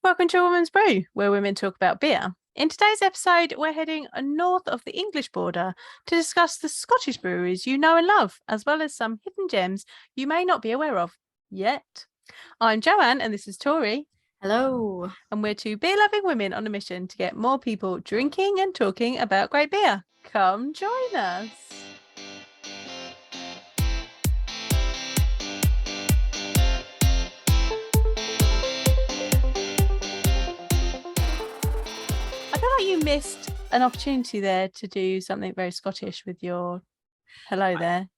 Welcome to A Woman's Brew, where women talk about beer. In today's episode, we're heading north of the English border to discuss the Scottish breweries you know and love, as well as some hidden gems you may not be aware of yet. I'm Joanne, and this is Tori. Hello. And we're two beer-loving women on a mission to get more people drinking and talking about great beer. Come join us. I feel like you missed an opportunity there to do something very Scottish with your hello there.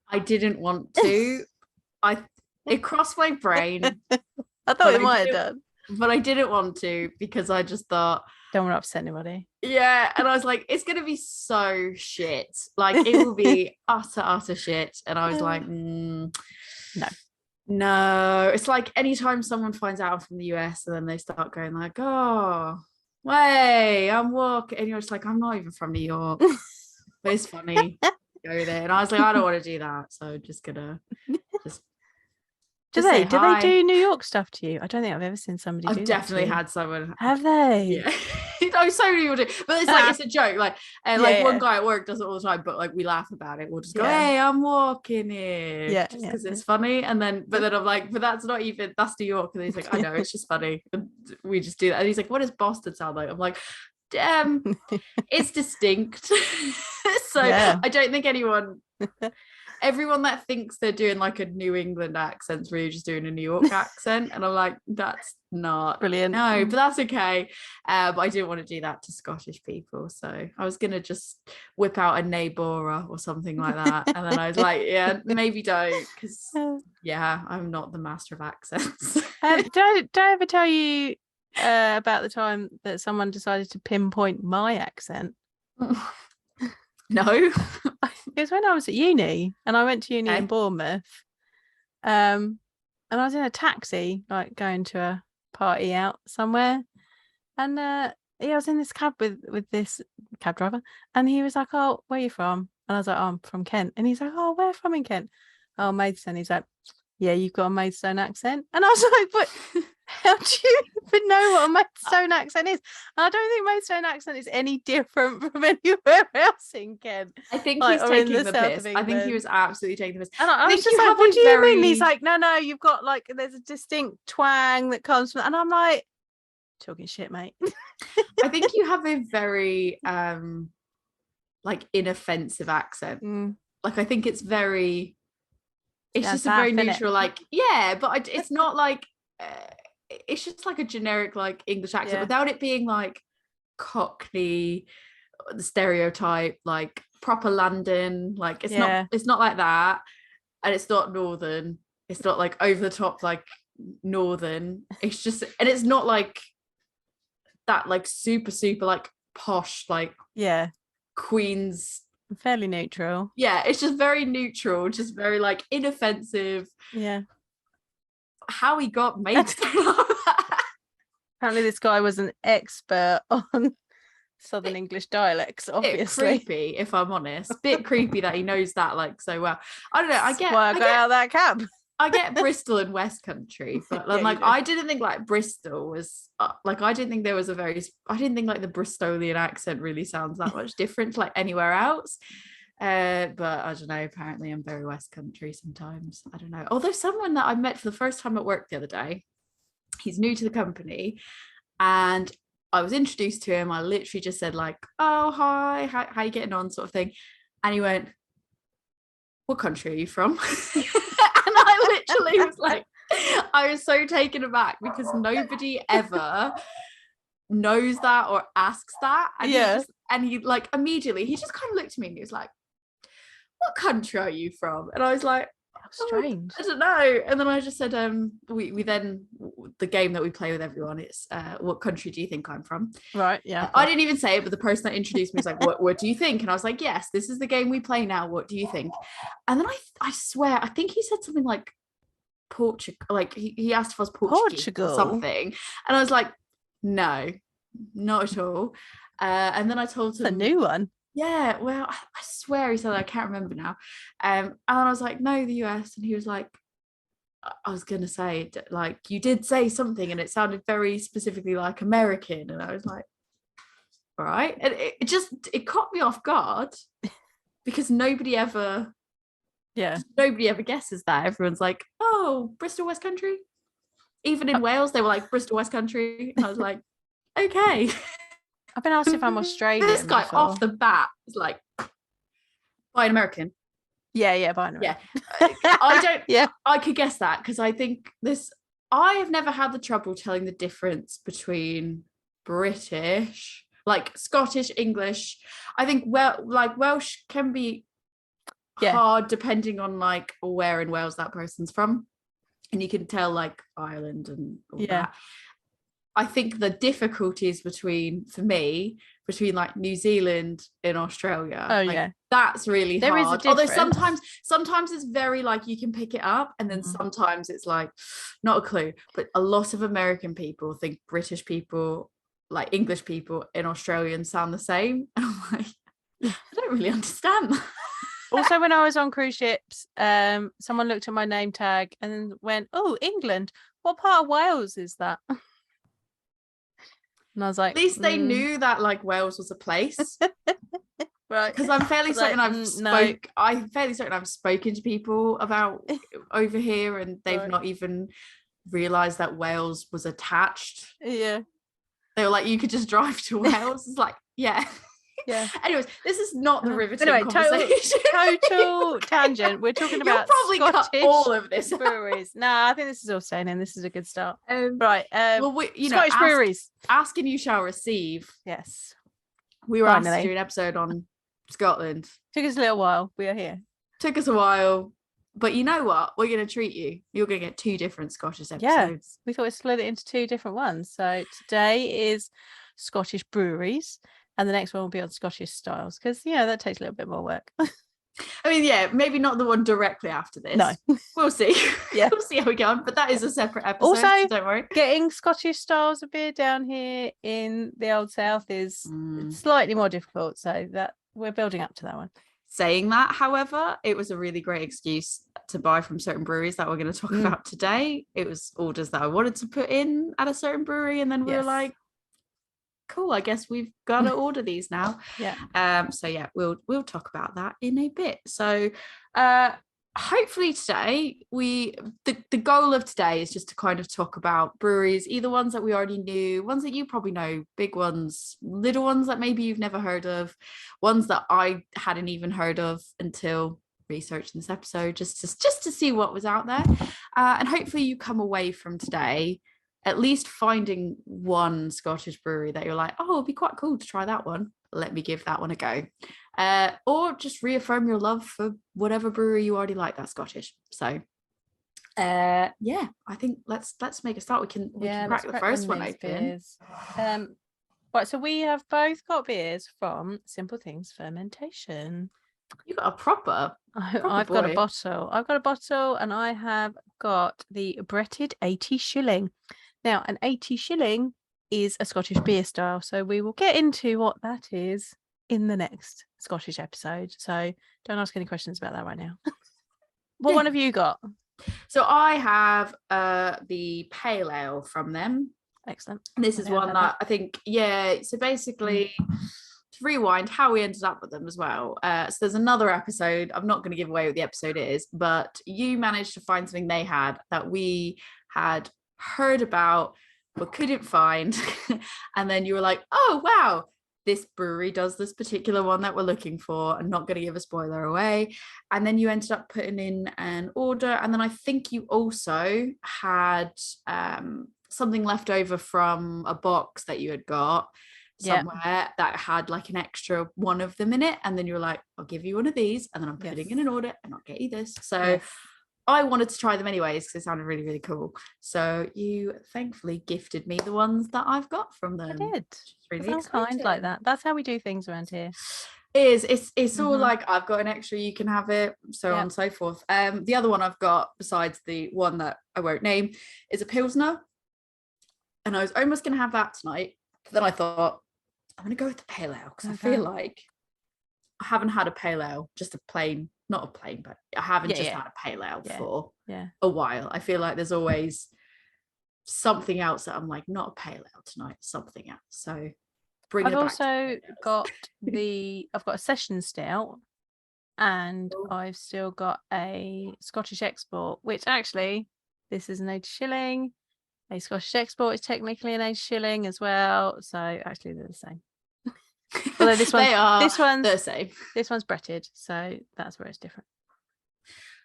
I didn't want to. It crossed my brain. I thought it might have done. But I didn't want to because I just thought, don't want to upset anybody. Yeah. And I was like, it's going to be so shit. Like, it will be utter shit. And I was like, No. It's like anytime someone finds out I'm from the US and then they start going like, oh, way, I'm walking. And you're just like, I'm not even from New York. But it's funny. Go there. And I was like, I don't want to do that. So I'm just gonna Do they do New York stuff to you? I don't think I've ever seen somebody do that. I've definitely had someone. Have they? Yeah. No, so many people do. But it's like it's a joke. Like, one guy at work does it all the time, but like we laugh about it. We'll just go, hey, I'm walking here. Yeah. Just because it's funny. And then but I'm like, but that's not even that's New York. And he's like, I know, it's just funny. And we just do that. And he's like, what does Boston sound like? I'm like, damn, it's distinct. So I don't think everyone that thinks they're doing like a New England accent's really just doing a New York accent. And I'm like, that's not brilliant. No, but that's okay. But I didn't want to do that to Scottish people. So I was going to just whip out a neighbor or something like that. And then I was like, yeah, maybe don't. Because, I'm not the master of accents. Did I ever tell you about the time that someone decided to pinpoint my accent? No. It was when I was at uni, and I went to uni in Bournemouth, and I was in a taxi, like going to a party out somewhere, and I was in this cab with this cab driver, and he was like, "Oh, where are you from?" And I was like, "Oh, I'm from Kent," and he's like, "Oh, where from in Kent?" "Oh, Maidstone." He's like, "Yeah, you've got a Maidstone accent," and I was like, "But how do you even know what a Maidstone accent is?" And I don't think Maidstone accent is any different from anywhere else in Kent. I think he's taking the piss. I think he was absolutely taking the piss. And I was just like, what do you mean? He's like, no, you've got like, there's a distinct twang that comes from, and I'm like, talking shit, mate. I think you have a very like inoffensive accent. Like, I think it's very, it's just a very neutral, like, but it's not like, it's just like a generic like English accent without it being like Cockney, the stereotype, like proper London. Like it's not like that, and it's not Northern. It's not like over the top like Northern. It's just, and it's not like that like super like posh like Queen's. Fairly neutral. Yeah, it's just very neutral, just very like inoffensive. Yeah. How he got Maidstone. Apparently this guy was an expert on Southern English dialects, obviously. Bit creepy, if I'm honest. Bit creepy that he knows that like so well. I don't know. I got out of that cab. I get Bristol and West Country, but I didn't think like Bristol was like, I didn't think like the Bristolian accent really sounds that much different to like anywhere else. But I don't know, apparently I'm very West Country sometimes. I don't know. Although someone that I met for the first time at work the other day, he's new to the company, and I was introduced to him. I literally just said like, oh, hi, how you getting on, sort of thing. And he went, what country are you from? And I literally was like, I was so taken aback because nobody ever knows that or asks that. And he like immediately, he just kind of looked at me and he was like, what country are you from? And I was like, strange. I don't know. And then I just said, we then, the game that we play with everyone, it's what country do you think I'm from? Right. Yeah. I didn't even say it, but the person that introduced me was like, what do you think? And I was like, yes, this is the game we play now. What do you think? And then I swear, I think he said something like Portugal, like he asked if I was Portugal or something. And I was like, no, not at all. And then I told him a new one. Yeah, well, I swear he said that. I can't remember now. And I was like, no, the US. And he was like, I was gonna say, like, you did say something and it sounded very specifically like American, and I was like, all right. And it caught me off guard because nobody ever guesses that. Everyone's like, oh, Bristol West Country. Even in Wales, they were like Bristol West Country. And I was like, okay. I've been asked if I'm Australian. This guy before. off the bat is like, by an American. Yeah, by an American. Yeah. I don't, yeah. I could guess that because I think I have never had the trouble telling the difference between British, like Scottish, English. I think Welsh can be hard depending on like where in Wales that person's from. And you can tell like Ireland and all that. I think the difficulties between like New Zealand and Australia, that's really there hard. Is a although sometimes it's very like you can pick it up, and then sometimes it's like not a clue. But a lot of American people think British people, like English people and Australians sound the same, and I'm like, I don't really understand that. Also, when I was on cruise ships, someone looked at my name tag and then went, "Oh, England. What part of Wales is that?" And I was like, at least they knew that like Wales was a place. Right. Because I'm fairly certain I'm fairly certain I've spoken to people about over here and they've not even realised that Wales was attached. Yeah. They were like, you could just drive to Wales. It's like, yeah. Anyways, this is not the riveting conversation. Total tangent. We're talking about You'll probably cut all of this breweries. No, I think this is all staying in. This is a good start. Right. Scottish breweries. Ask and you shall receive. Yes. We were asked to do an episode on Scotland. Took us a little while. We are here. Took us a while. But you know what? We're going to treat you. You're going to get 2 different Scottish episodes. Yeah, we thought we'd split it into 2 different ones. So today is Scottish breweries. And the next one will be on Scottish styles because, that takes a little bit more work. I mean, maybe not the one directly after this. No. We'll see. Yeah. We'll see how we go on. But that is a separate episode, also, so don't worry. Getting Scottish styles of beer down here in the Old South is slightly more difficult. So that we're building up to that one. Saying that, however, it was a really great excuse to buy from certain breweries that we're going to talk about today. It was orders that I wanted to put in at a certain brewery. And then we were like, cool, I guess we've got to order these now. We'll talk about that in a bit. So hopefully today the goal of today is just to kind of talk about breweries, either ones that we already knew, ones that you probably know, big ones, little ones that maybe you've never heard of, ones that I hadn't even heard of until researching this episode, just to see what was out there. And hopefully you come away from today at least finding one Scottish brewery that you're like, oh, it'd be quite cool to try that one. Let me give that one a go. Or just reaffirm your love for whatever brewery you already like that's Scottish. So I think let's make a start. We can crack the first one open. Right, so we have both got beers from Simple Things Fermentation. You got a proper I've got a bottle and I have got the Bretted 80 shilling. Now, an 80 shilling is a Scottish beer style, so we will get into what that is in the next Scottish episode. So don't ask any questions about that right now. What one have you got? So I have the pale ale from them. Excellent. This is one that I think, so basically to rewind how we ended up with them as well. So there's another episode. I'm not going to give away what the episode is, but you managed to find something they had that we had heard about but couldn't find. And then you were like, oh, wow, this brewery does this particular one that we're looking for. I'm not going to give a spoiler away. And then you ended up putting in an order. And then I think you also had something left over from a box that you had got somewhere that had like an extra one of them in it. And then you were like, I'll give you one of these. And then I'm putting in an order and I'll get you this. So I wanted to try them anyways because they sounded really, really cool. So you thankfully gifted me the ones that I've got from them. I did. Really kind like that. That's how we do things around here. It's all like, I've got an extra, you can have it, so on and so forth. The other one I've got, besides the one that I won't name, is a Pilsner. And I was almost going to have that tonight. But then I thought, I'm going to go with the pale ale because I feel like I haven't had a pale ale, just a plain not a plain, but I haven't just had a pale ale for a while. I feel like there's always something else that I'm like, not a pale ale tonight, something else. So I've also got I've got a session stout, and I've still got a Scottish export, which actually this is an aged shilling. A Scottish export is technically an aged shilling as well. So actually they're the same. Although this one's the same. This one's Bretted, so that's where it's different.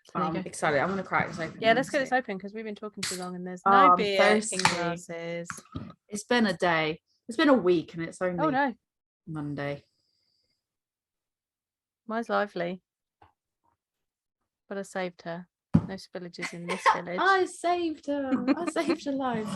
So I'm excited. I'm gonna crack this open. Yeah, let's get this open because we've been talking too long and there's no beer in glasses. It's been a day. It's been a week and it's only Monday. Mine's lively. But I saved her. No spillages in this village. I saved her. I saved her life.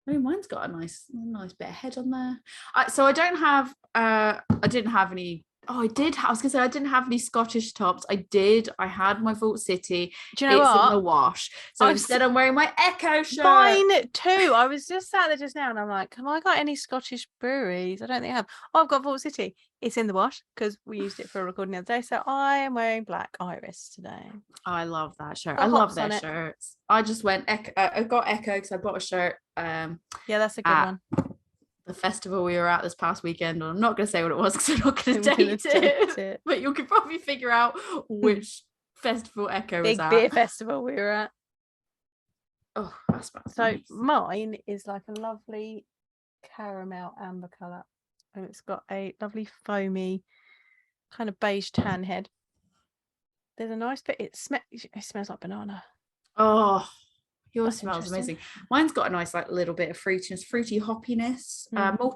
I mean, mine's got a nice bit of head on there. So I don't have. I didn't have any. Oh, I did. I was gonna say I didn't have any Scottish tops. I did. I had my Vault City. Do you know what? It's in the wash. So instead, I'm wearing my Echo shirt. Mine too. I was just sat there just now, and I'm like, "Have I got any Scottish breweries?" I don't think I have. Oh, I've got Vault City. It's in the wash because we used it for a recording the other day. So I am wearing Black Iris today. I love that shirt. I love their shirts. I just went Echo. I got Echo because I bought a shirt. Yeah, that's a good one. The festival we were at this past weekend, and I'm not going to say what it was because I'm not going to date it, but you can probably figure out which festival Echo was at. Big beer festival we were at. Oh, that's so nice. Mine is like a lovely caramel amber colour, and it's got a lovely foamy kind of beige tan head. There's a nice bit. It smells like banana. Oh, yours smells amazing. Mine's got a nice like little bit of fruitiness, fruity hoppiness.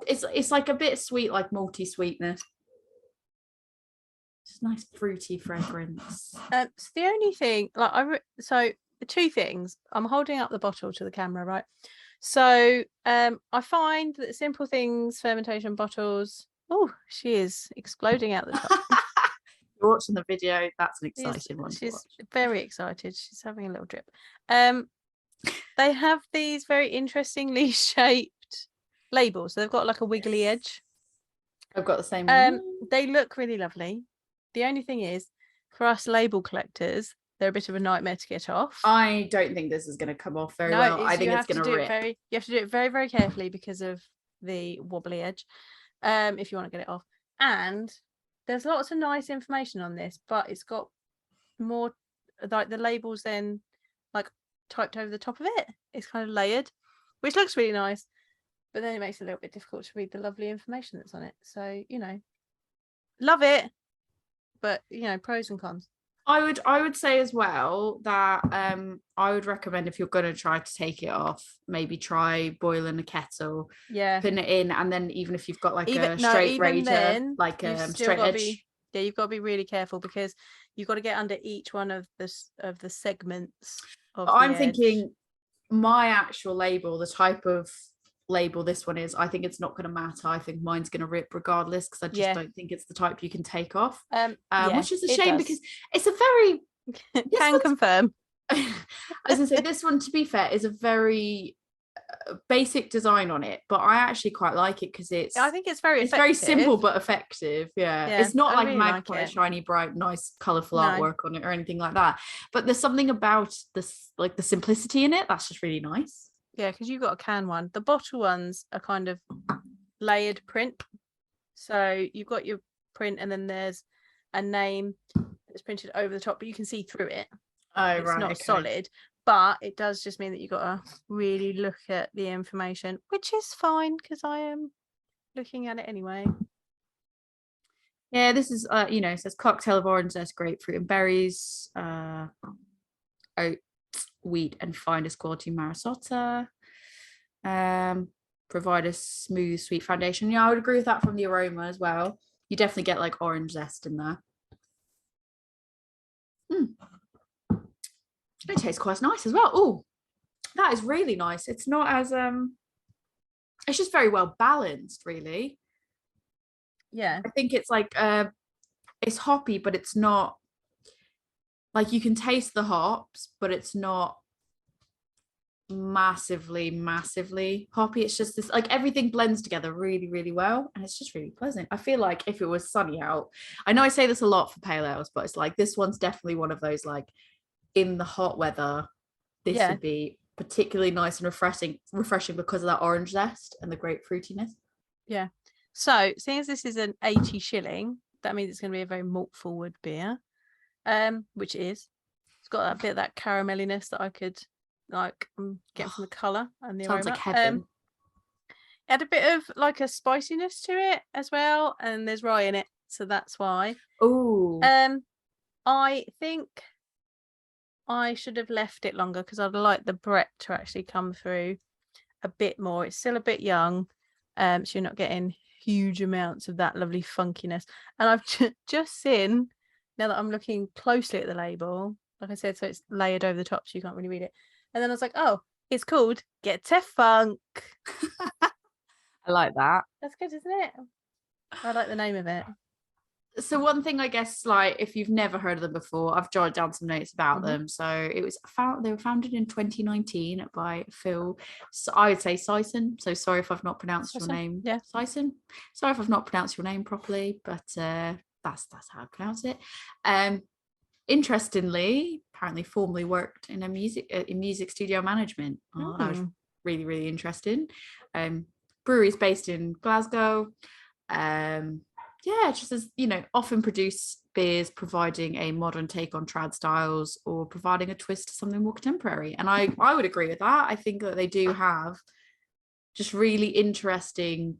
It's like a bit sweet, like malty sweetness. Just nice fruity fragrance. So the only thing, so the two things. I'm holding up the bottle to the camera, right? So I find that simple things, fermentation bottles. Oh, she is exploding out the top. You're watching the video. That's an exciting one. She's very excited. She's having a little drip. They have these very interestingly shaped labels. So they've got like a wiggly edge. I've got the same one. They look really lovely. The only thing is, for us label collectors, they're a bit of a nightmare to get off. I don't think this is going to come off very well. I think it's going to rip. You have to do it very, very carefully because of the wobbly edge, if you want to get it off. And there's lots of nice information on this, but it's got more, like the labels then like typed over the top of it. It's kind of layered, which looks really nice, but then it makes it a little bit difficult to read the lovely information that's on it. So, love it, but pros and cons. I would say as well that I would recommend, if you're going to try to take it off, maybe try boiling a kettle, putting it in, and then even if you've got like a straight raider, like a straight edge, you've got to be really careful because you've got to get under each one of the segments of I'm thinking my actual label, the type of label this one is, I think it's not going to matter. I think mine's going to rip regardless because I just don't think it's the type you can take off, which is a shame because it's a very can confirm. I was going to say, this one, to be fair, is a very basic design on it, but I actually quite like it because I think it's very simple but effective. It's not like really magpie shiny bright nice colorful artwork on it or anything like that, but there's something about this, like the simplicity in it, that's just really nice. Because you've got a can one. The bottle ones are kind of layered print, so you've got your print and then there's a name that's printed over the top, but you can see through it. It's not solid, but it does just mean that you've got to really look at the information, which is fine because I am looking at it anyway. This is it says cocktail of orange zest, grapefruit and berries, oat, wheat and finest quality marisota, provide a smooth sweet foundation. I would agree with that from the aroma as well. You definitely get like orange zest in there. It tastes quite nice as well. Oh, that is really nice. It's not as it's just very well balanced, really. I think it's like it's hoppy, but it's not like, you can taste the hops, but it's not massively hoppy. It's just this, like, everything blends together really, really well, and it's just really pleasant. I feel like if it was sunny out, I know I say this a lot for pale ales, but it's like this one's definitely one of those, like, in the hot weather, this would be particularly nice and refreshing because of that orange zest and the grape fruitiness. Yeah. So seeing as this is an 80 shilling, that means it's going to be a very malt forward beer, which it is. It's got that bit of that caramelliness that I could like get from the colour and the Sounds aroma. like heaven. It had a bit of like a spiciness to it as well, and there's rye in it, so that's why. Oh. I think I should have left it longer because I'd like the Brett to actually come through a bit more. It's still a bit young, so you're not getting huge amounts of that lovely funkiness. And I've just seen, now that I'm looking closely at the label, like I said, so it's layered over the top, so you can't really read it. And then I was like, oh, it's called Get to Funk. I like that. That's good, isn't it? I like the name of it. So one thing, I guess, like, if you've never heard of them before, I've jotted down some notes about them. So they were founded in 2019 by Phil, so I would say Sison. So sorry if I've not pronounced your name. Yeah, Sison. Sorry if I've not pronounced your name properly, but that's how I pronounce it. Interestingly, apparently formerly worked in music studio management. That was really, really interesting. Brewery is based in Glasgow. Just as often produce beers providing a modern take on trad styles or providing a twist to something more contemporary. And I would agree with that. I think that they do have just really interesting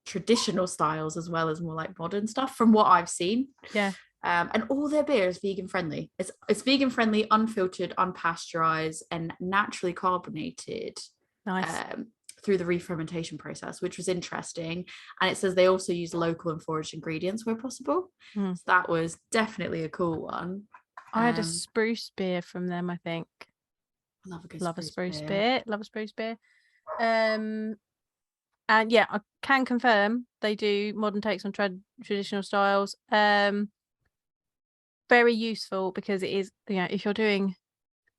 traditional styles as well as more like modern stuff from what I've seen. Yeah. And all their beer is vegan friendly. It's vegan friendly, unfiltered, unpasteurized, and naturally carbonated. Nice. Through the re-fermentation process, which was interesting. And it says they also use local and foraged ingredients where possible. So that was definitely a cool one. I had a spruce beer from them, I think. Love a good spruce beer. Love a spruce beer. And yeah, I can confirm they do modern takes on traditional styles. Very useful because it is, if you're doing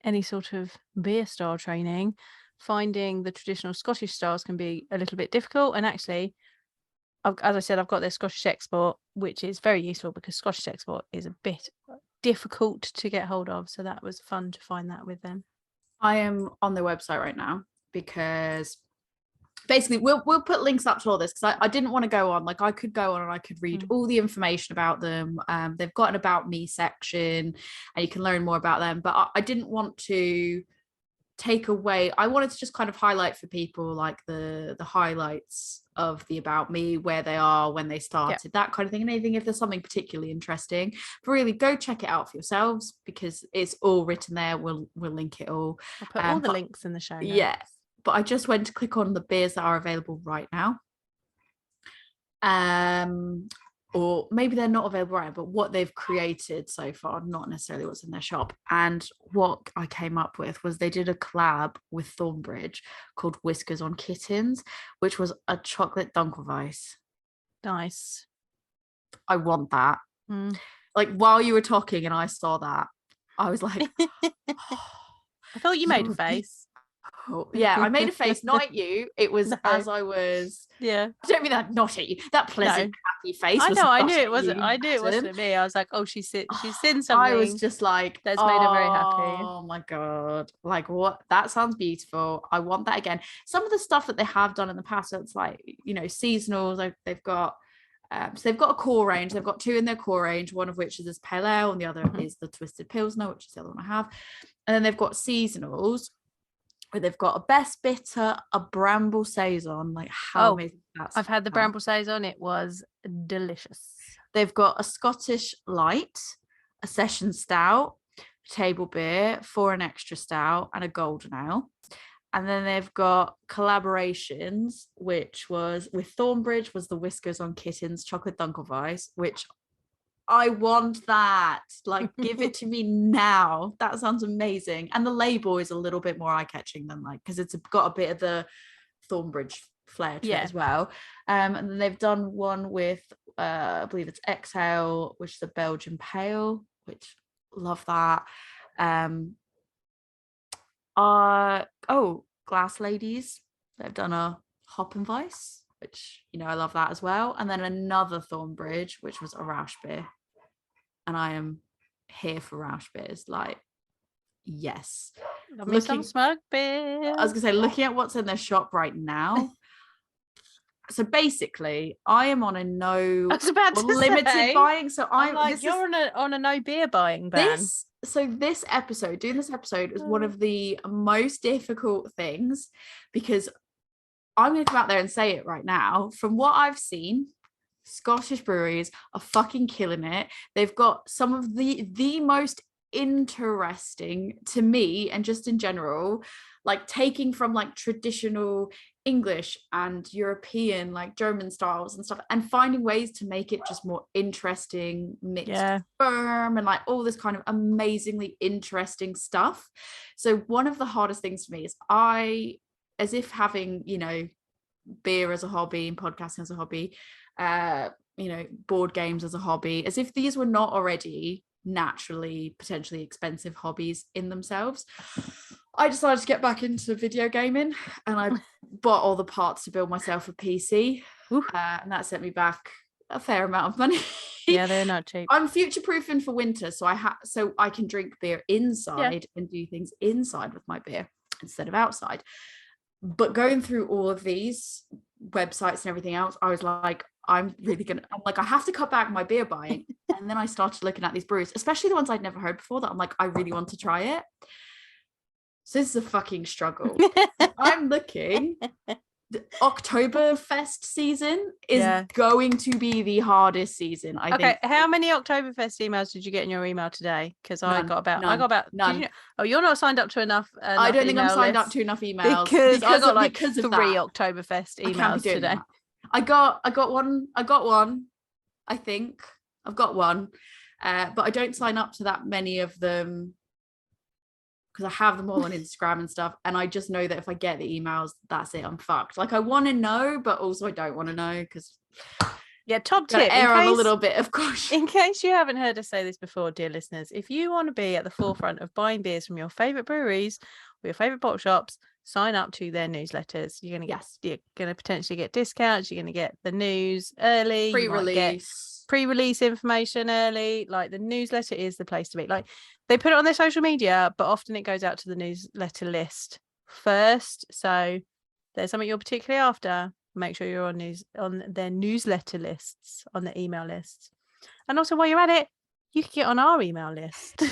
any sort of beer style training, finding the traditional Scottish styles can be a little bit difficult. And actually, as I said, I've got their Scottish export, which is very useful because Scottish export is a bit difficult to get hold of. So that was fun to find that with them. I am on their website right now because basically we'll put links up to all this because I didn't want to go on. Like, I could go on and I could read all the information about them. They've got an About Me section and you can learn more about them. But I didn't want to take away. I wanted to just kind of highlight for people like the highlights of the About Me, where they are, when they started, that kind of thing. And anything, if there's something particularly interesting, but really go check it out for yourselves because it's all written there. We'll link it all. I'll put all the links in the show notes. Yeah, but I just went to click on the beers that are available right now. Or maybe they're not available right now, but what they've created so far, not necessarily what's in their shop. And what I came up with was they did a collab with Thornbridge called Whiskers on Kittens, which was a chocolate Dunkelweiss. Nice. I want that. Like, while you were talking and I saw that, I was like, I thought you made a face. Yeah, I made a face, not at you. It was as I was. Yeah. I don't mean that, not at you. That pleasant, happy face. I know. I knew it wasn't. I knew it wasn't me. I was like, oh, she's seen something. I was just like, that's made her very happy. Oh my god! Like, what? That sounds beautiful. I want that again. Some of the stuff that they have done in the past, it's like, seasonals. They've got. So they've got a core range. They've got two in their core range, one of which is this pale ale, and the other is the Twisted Pilsner, which is the other one I have. And then they've got seasonals, where they've got a best bitter, a bramble saison. Like, how amazing that's. I've had the bramble saison. It was delicious. They've got a Scottish light, a session stout, table beer, for an extra stout, and a golden ale. And then they've got collaborations, which was with Thornbridge, was the Whiskers on Kittens chocolate Dunkelweiss, which I want that. Like, give it to me now. That sounds amazing. And the label is a little bit more eye-catching than, like, because it's got a bit of the Thornbridge flair to it as well. And then they've done one with I believe it's Exhale, which is a Belgian pale, which love that. Glass Ladies. They've done a Hop and Vice, which, you know, I love that as well. And then another Thornbridge, which was a Rausch beer. And I am here for Rausch beers. Like, yes. Love me some smug beer. I was going to say, looking at what's in their shop right now. So basically, I am on a limited buying. So I'm like, you're on a no beer buying ban. Doing this episode is one of the most difficult things, because I'm going to come out there and say it right now. From what I've seen, Scottish breweries are fucking killing it. They've got some of the most interesting, to me, and just in general, like taking from like traditional English and European, like German styles and stuff, and finding ways to make it just more interesting, mixed firm, and like all this kind of amazingly interesting stuff. So one of the hardest things for me is as if having, you know, beer as a hobby and podcasting as a hobby, you know, board games as a hobby, as if these were not already naturally potentially expensive hobbies in themselves, I decided to get back into video gaming, and I bought all the parts to build myself a PC, and that sent me back a fair amount of money. Yeah, they're not cheap. I'm future proofing for winter, so I can drink beer inside and do things inside with my beer instead of outside. But going through all of these websites and everything else, I was like, I'm like, I have to cut back my beer buying. And then I started looking at these brews, especially the ones I'd never heard before, that I'm like, I really want to try it. So this is a fucking struggle. I'm looking. The Oktoberfest season is going to be the hardest season, I think. Okay, how many Oktoberfest emails did you get in your email today? Because I got about none. You're not signed up to enough. I don't think I'm signed up to enough emails because I got like 3 Oktoberfest emails today. That. I got one. I think I've got one, but I don't sign up to that many of them, because I have them all on Instagram and stuff, and I just know that if I get the emails, that's it, I'm fucked. Like, I want to know, but also I don't want to know, because top tip, err on a little bit of caution. In case you haven't heard us say this before, dear listeners, if you want to be at the forefront of buying beers from your favorite breweries or your favorite bottle shops, sign up to their newsletters. You're gonna potentially get discounts. You're gonna get the news early, pre-release information early. Like, the newsletter is the place to be. Like, they put it on their social media, but often it goes out to the newsletter list first. So if there's something you're particularly after, make sure you're on their newsletter lists, on the email lists. And also, while you're at it, you can get on our email list.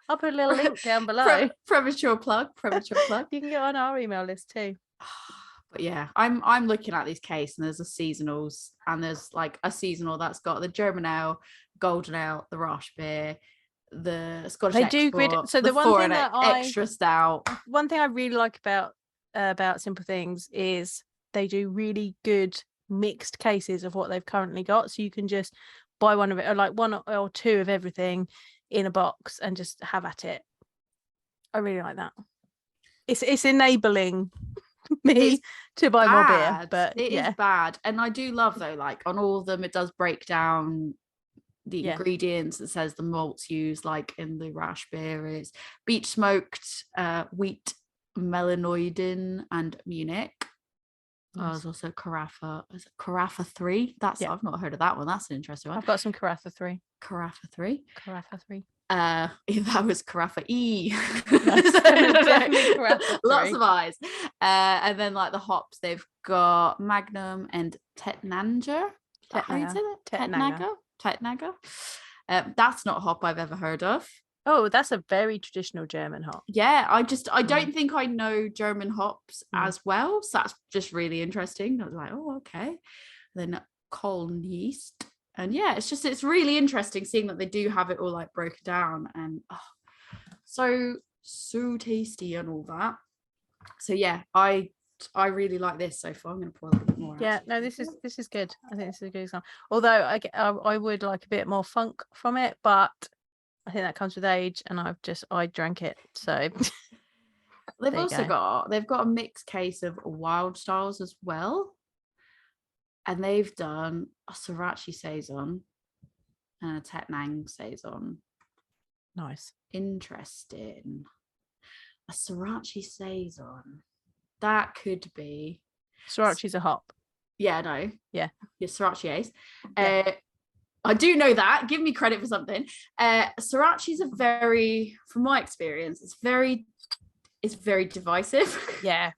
I'll put a little link down below. Premature plug. You can get on our email list too. But yeah, I'm looking at these case, and there's a seasonals, and there's like a seasonal that's got the German ale, golden ale, the Rausch beer, the Scottish export, so the one thing that extra stout. One thing I really like about Simple Things is they do really good mixed cases of what they've currently got, so you can just buy one of it, or like one or two of everything in a box, and just have at it. I really like that. It's enabling me to buy more beer, but it is bad. And I do love, though, like on all of them, it does break down the ingredients. It says the malts used, like in the Rausch beer, is beech smoked, wheat, melanoidin, and Munich. There's also Carafa. Is it Carafa 3? I've not heard of that one. That's an interesting one. I've got some Carafa 3. Carafa 3. That was Carafa E. Carafa Lots of eyes. And then, like, the hops, they've got Magnum and Tettnanger. Tettnanger. That's not a hop I've ever heard of. Oh, that's a very traditional German hop. Yeah, I don't think I know German hops as well. So that's just really interesting. I was like, oh, okay. Then Koln yeast. And yeah, it's really interesting seeing that they do have it all like broken down, and so tasty and all that. So yeah, I really like this so far. I'm going to pour a little bit more. Yeah, no, this is good. I think this is a good example. Although I would like a bit more funk from it, but I think that comes with age, and I drank it, so. They've got a mixed case of wild styles as well, and they've done a Sriracha saison and a Tettnang saison. Nice, interesting. A Sriracha saison. That could be. Sriracha's a hop. Yeah, no. Yeah. Your Sriracha Ace. I do know that. Give me credit for something. Sriracha's a very, from my experience, it's very divisive. Yeah.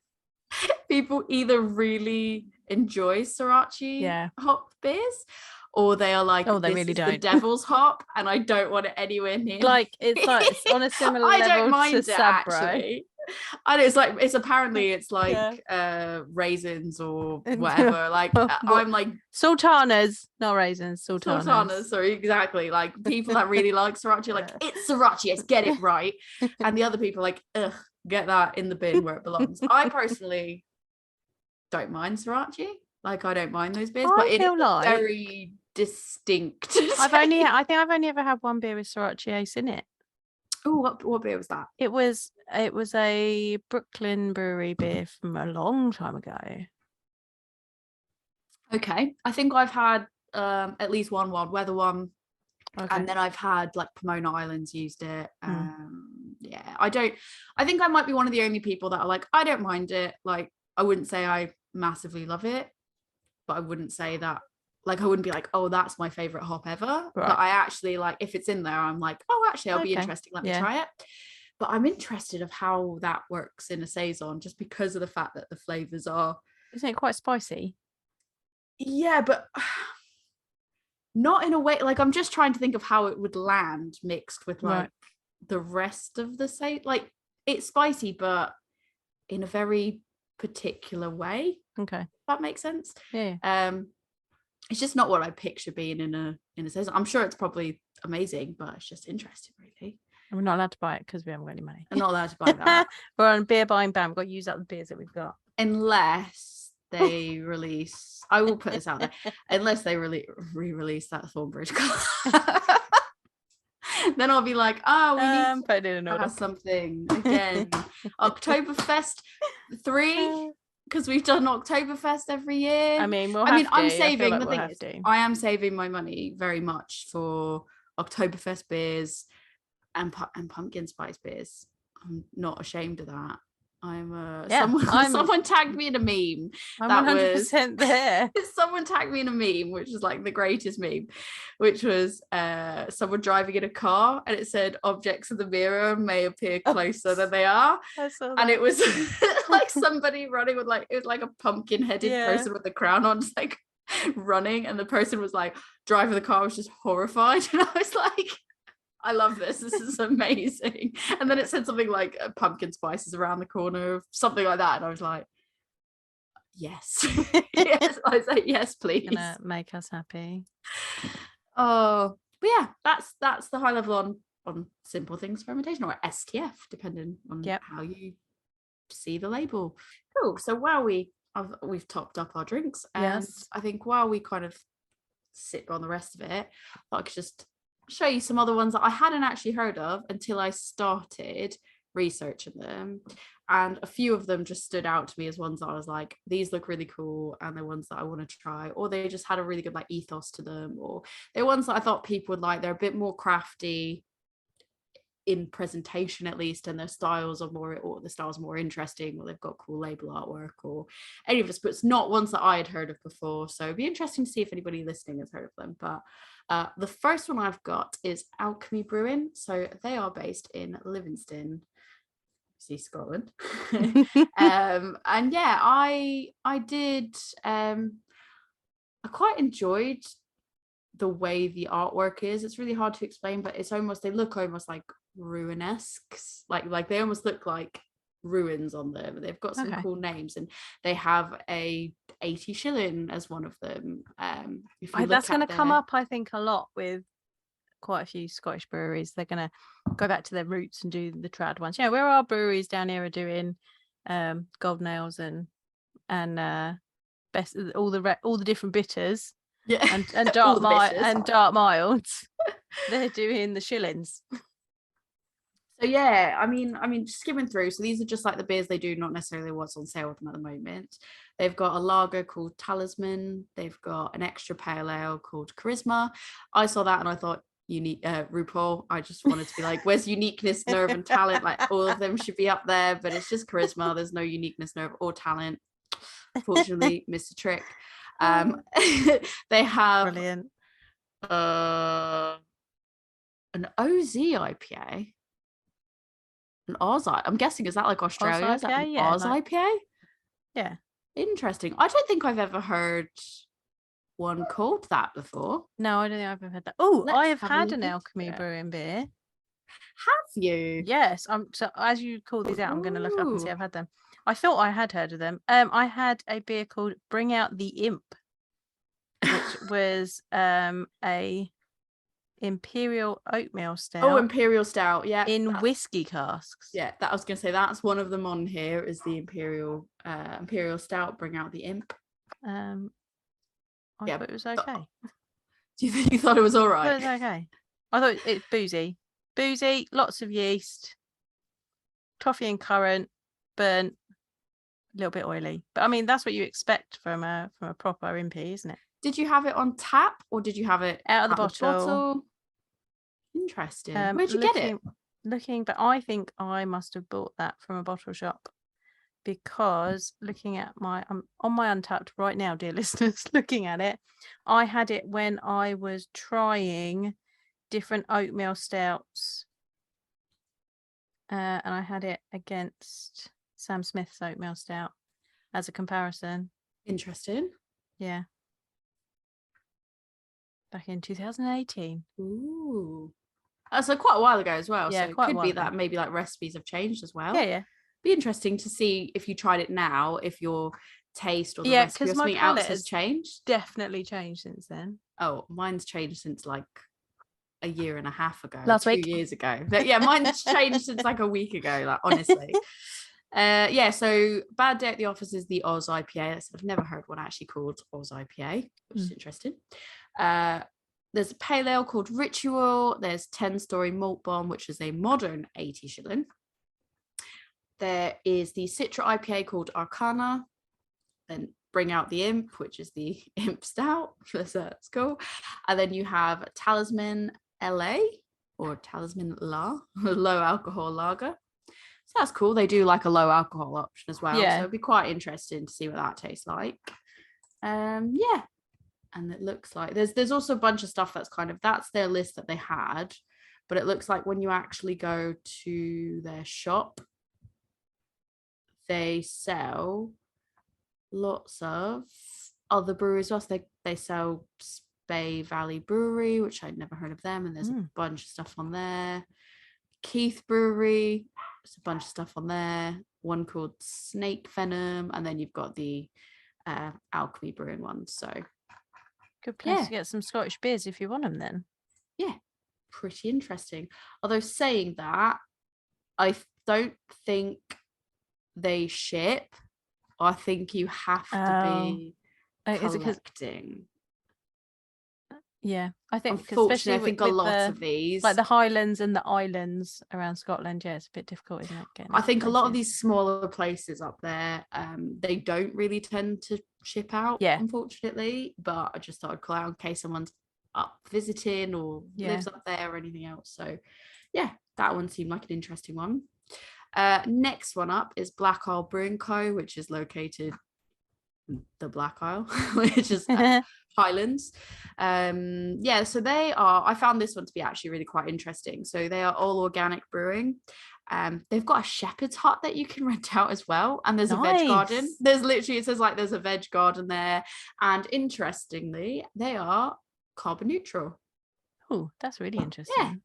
People either really enjoy Sriracha hop beers, or they are like, they this really is don't. the devil's hop, and I don't want it anywhere near. Like it's on a similar I level don't mind to it, Sub, actually. I know it's apparently it's like raisins or whatever. Like I'm like sultanas, not raisins, sultanas. Sorry, exactly. Like people that really like Sriracha, like it's Sriracha, let's get it right. And the other people are like, ugh, get that in the bin where it belongs. I personally don't mind Sriracha. Like I don't mind those beers, but it is very distinct. I think I've only ever had one beer with Sriracha Ace in it. Oh, what beer was that? It was a Brooklyn Brewery beer from a long time ago. Okay, I think I've had at least one wild weather one, and then I've had like Pomona Islands used it. Yeah, I think I might be one of the only people that are like, I don't mind it. Like I wouldn't say I massively love it, but I wouldn't say that. Like I wouldn't be like, oh, that's my favorite hop ever. Right. But I actually like, if it's in there, I'm like, oh, actually, I'll be interesting. Let me try it. But I'm interested of how that works in a saison, just because of the fact that the flavors are. Isn't it quite spicy? Yeah, but not in a way. Like I'm just trying to think of how it would land mixed with like the rest of the like it's spicy, but in a very particular way. Okay, if that makes sense. Yeah. It's just not what I picture being in a saison. I'm sure it's probably amazing, but it's just interesting, really. And we're not allowed to buy it because we haven't got any money. I'm not allowed to buy that. We're on beer buying ban. We've got to use up the beers that we've got. Unless they release, I will put this out there, unless they re-release that Thornbridge Club. Then I'll be like, oh, we need to have something again. Oktoberfest 3. Because we've done Oktoberfest every year. I mean, I'm saving. Like the thing is, I am saving my money very much for Oktoberfest beers and pumpkin spice beers. I'm not ashamed of that. Someone tagged me in a meme. I'm 100% there. Someone tagged me in a meme, which is like the greatest meme, which was someone driving in a car, and it said, "Objects in the mirror may appear closer than they are." And it was like somebody running with like, it was like a pumpkin-headed person with the crown on, just like running, and the person was like, driving the car was just horrified, and I was like, I love this. This is amazing. And then it said something like pumpkin spices around the corner, something like that. And I was like, yes. Yes. I was like, yes, please. Gonna make us happy. Oh, but yeah, that's the high level on simple things fermentation, or STF, depending on how you see the label. Cool. So while we've topped up our drinks, and I think while we kind of sip on the rest of it, I could just show you some other ones that I hadn't actually heard of until I started researching them, and a few of them just stood out to me as ones that I was like, these look really cool, and they're ones that I want to try, or they just had a really good like ethos to them, or they're ones that I thought people would like. They're a bit more crafty in presentation, at least, and their styles are more interesting, or they've got cool label artwork, or any of this, but it's not ones that I had heard of before. So it'd be interesting to see if anybody listening has heard of them. But the first one I've got is Alchemy Brewing. So they are based in Livingston, Scotland. And yeah, I quite enjoyed the way the artwork is. It's really hard to explain, but it's almost, they look almost like ruinesque, like they almost look like ruins on them. They've got some cool names, and they have a 80 shilling as one of them. That's going to come up, I think, a lot with quite a few Scottish breweries. They're going to go back to their roots and do the trad ones. Yeah, where our breweries down here are doing golden ales and best all the different bitters. Yeah, and dark milds. They're doing the shillings. So yeah, I mean, just skimming through. So these are just like the beers they do, not necessarily what's on sale with them at the moment. They've got a lager called Talisman. They've got an extra pale ale called Charisma. I saw that and I thought, unique RuPaul. I just wanted to be like, where's uniqueness, nerve, and talent? Like all of them should be up there, but it's just charisma. There's no uniqueness, nerve, or talent. Fortunately, Mr. Trick. They have Brilliant. an OZ IPA. An Oz. I'm guessing, is that like Australia? Is that an Oz IPA? Yeah. Interesting. I don't think I've ever heard one called that before. No, I don't think I've ever had that. Oh, I have had an Alchemy Brewing beer. Have you? Yes. So as you call these out, I'm going to look up and see if I've had them. I thought I had heard of them. I had a beer called Bring Out the Imp, which was a imperial oatmeal stout. Oh, imperial stout, yeah. In whiskey casks. Yeah, that I was going to say, that's one of them on here, is the imperial stout, Bring Out the Imp. I thought it was okay. Do you think you thought it was all right? It was okay. I thought it's boozy, lots of yeast, toffee and currant, burnt, a little bit oily. But I mean, that's what you expect from a proper impy, isn't it? Did you have it on tap or did you have it out of the bottle? Interesting. Where'd you get it? But I think I must have bought that from a bottle shop. Because looking at I'm on my Untapped right now, dear listeners, looking at it, I had it when I was trying different oatmeal stouts, and I had it against Sam Smith's oatmeal stout as a comparison. Interesting. Yeah. Back in 2018. Ooh. So quite a while ago as well. Yeah, so it could be that maybe like recipes have changed as well. Yeah. Be interesting to see if you tried it now, if your taste or the recipe or something else has changed. Definitely changed since then. Oh, mine's changed since like a year and a half ago. Last week. 2 years ago. But yeah, mine's changed since like a week ago, like honestly. So Bad Day at the Office is the Oz IPA. I've never heard one actually called Oz IPA, which is interesting. There's a pale ale called Ritual. There's 10-Story Malt Bomb, which is a modern 80 shilling. There is the Citra IPA called Arcana. Then Bring Out the Imp, which is the Imp Stout. That's cool. And then you have Talisman LA or Talisman La, low alcohol lager. So that's cool. They do like a low alcohol option as well. So it'd be quite interesting to see what that tastes like. And it looks like there's also a bunch of stuff that's their list that they had, but it looks like when you actually go to their shop, they sell lots of other breweries as well. So they sell Spey Valley Brewery, which I'd never heard of them, and there's a bunch of stuff on there. Keith Brewery, there's a bunch of stuff on there. One called Snake Venom, and then you've got the Alchemy Brewing one. So good place to get some Scottish beers if you want them then. Yeah, pretty interesting. Although saying that, I don't think they ship. I think you have to be collecting. Yeah, I think unfortunately, I think a lot of these, like the Highlands and the islands around Scotland, it's a bit difficult, isn't it? I think a lot of these smaller places up there, they don't really tend to ship out, unfortunately. But I just thought I'd call out in case someone's up visiting or lives up there or anything else. So yeah, that one seemed like an interesting one. Next one up is Black Isle Brewing Co., which is located in the Black Isle, which is Highlands. So they are, I found this one to be actually really quite interesting. So they are all organic brewing. They've got a shepherd's hut that you can rent out as well, and there's a veg garden. There's literally, it says like there's a veg garden there, and interestingly they are carbon neutral. Oh, that's really interesting.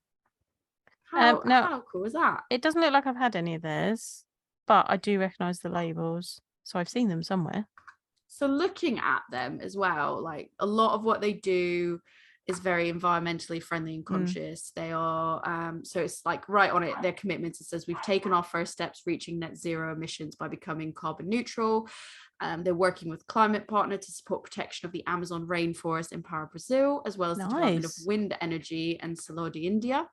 How cool is that? It doesn't look like I've had any of theirs, but I do recognize the labels, so I've seen them somewhere. So looking at them as well, like a lot of what they do is very environmentally friendly and conscious. They are so it's like right on it, their commitments. It says we've taken our first steps reaching net zero emissions by becoming carbon neutral. They're working with Climate Partner to support protection of the Amazon rainforest in Brazil, as well as the Department of Wind Energy and Saudi India.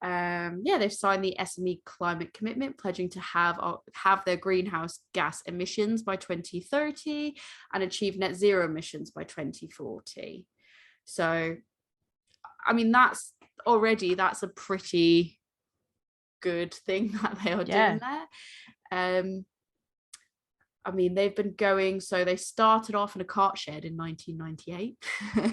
They've signed the SME climate commitment, pledging to have their greenhouse gas emissions by 2030 and achieve net zero emissions by 2040. So I mean, that's a pretty good thing that they are doing there. I mean, they've been going, so they started off in a cart shed in 1998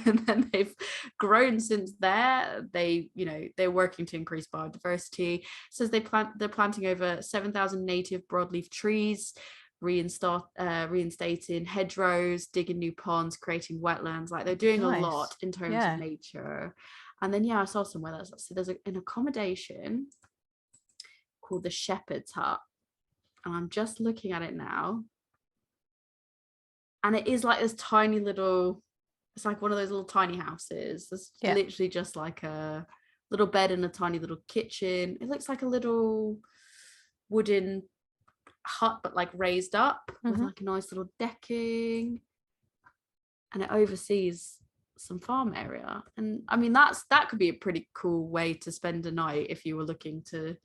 and then they've grown since there. They're working to increase biodiversity. It says they're planting over 7,000 native broadleaf trees, reinstating hedgerows, digging new ponds, creating wetlands. Like, they're doing a lot in terms of nature. And then I saw somewhere so there's an accommodation called the Shepherd's Hut, and I'm just looking at it now. And it is like this tiny little, it's like one of those little tiny houses. There's literally just like a little bed and a tiny little kitchen. It looks like a little wooden hut, but like raised up with like a nice little decking. And it oversees some farm area. And I mean, that could be a pretty cool way to spend a night if you were looking to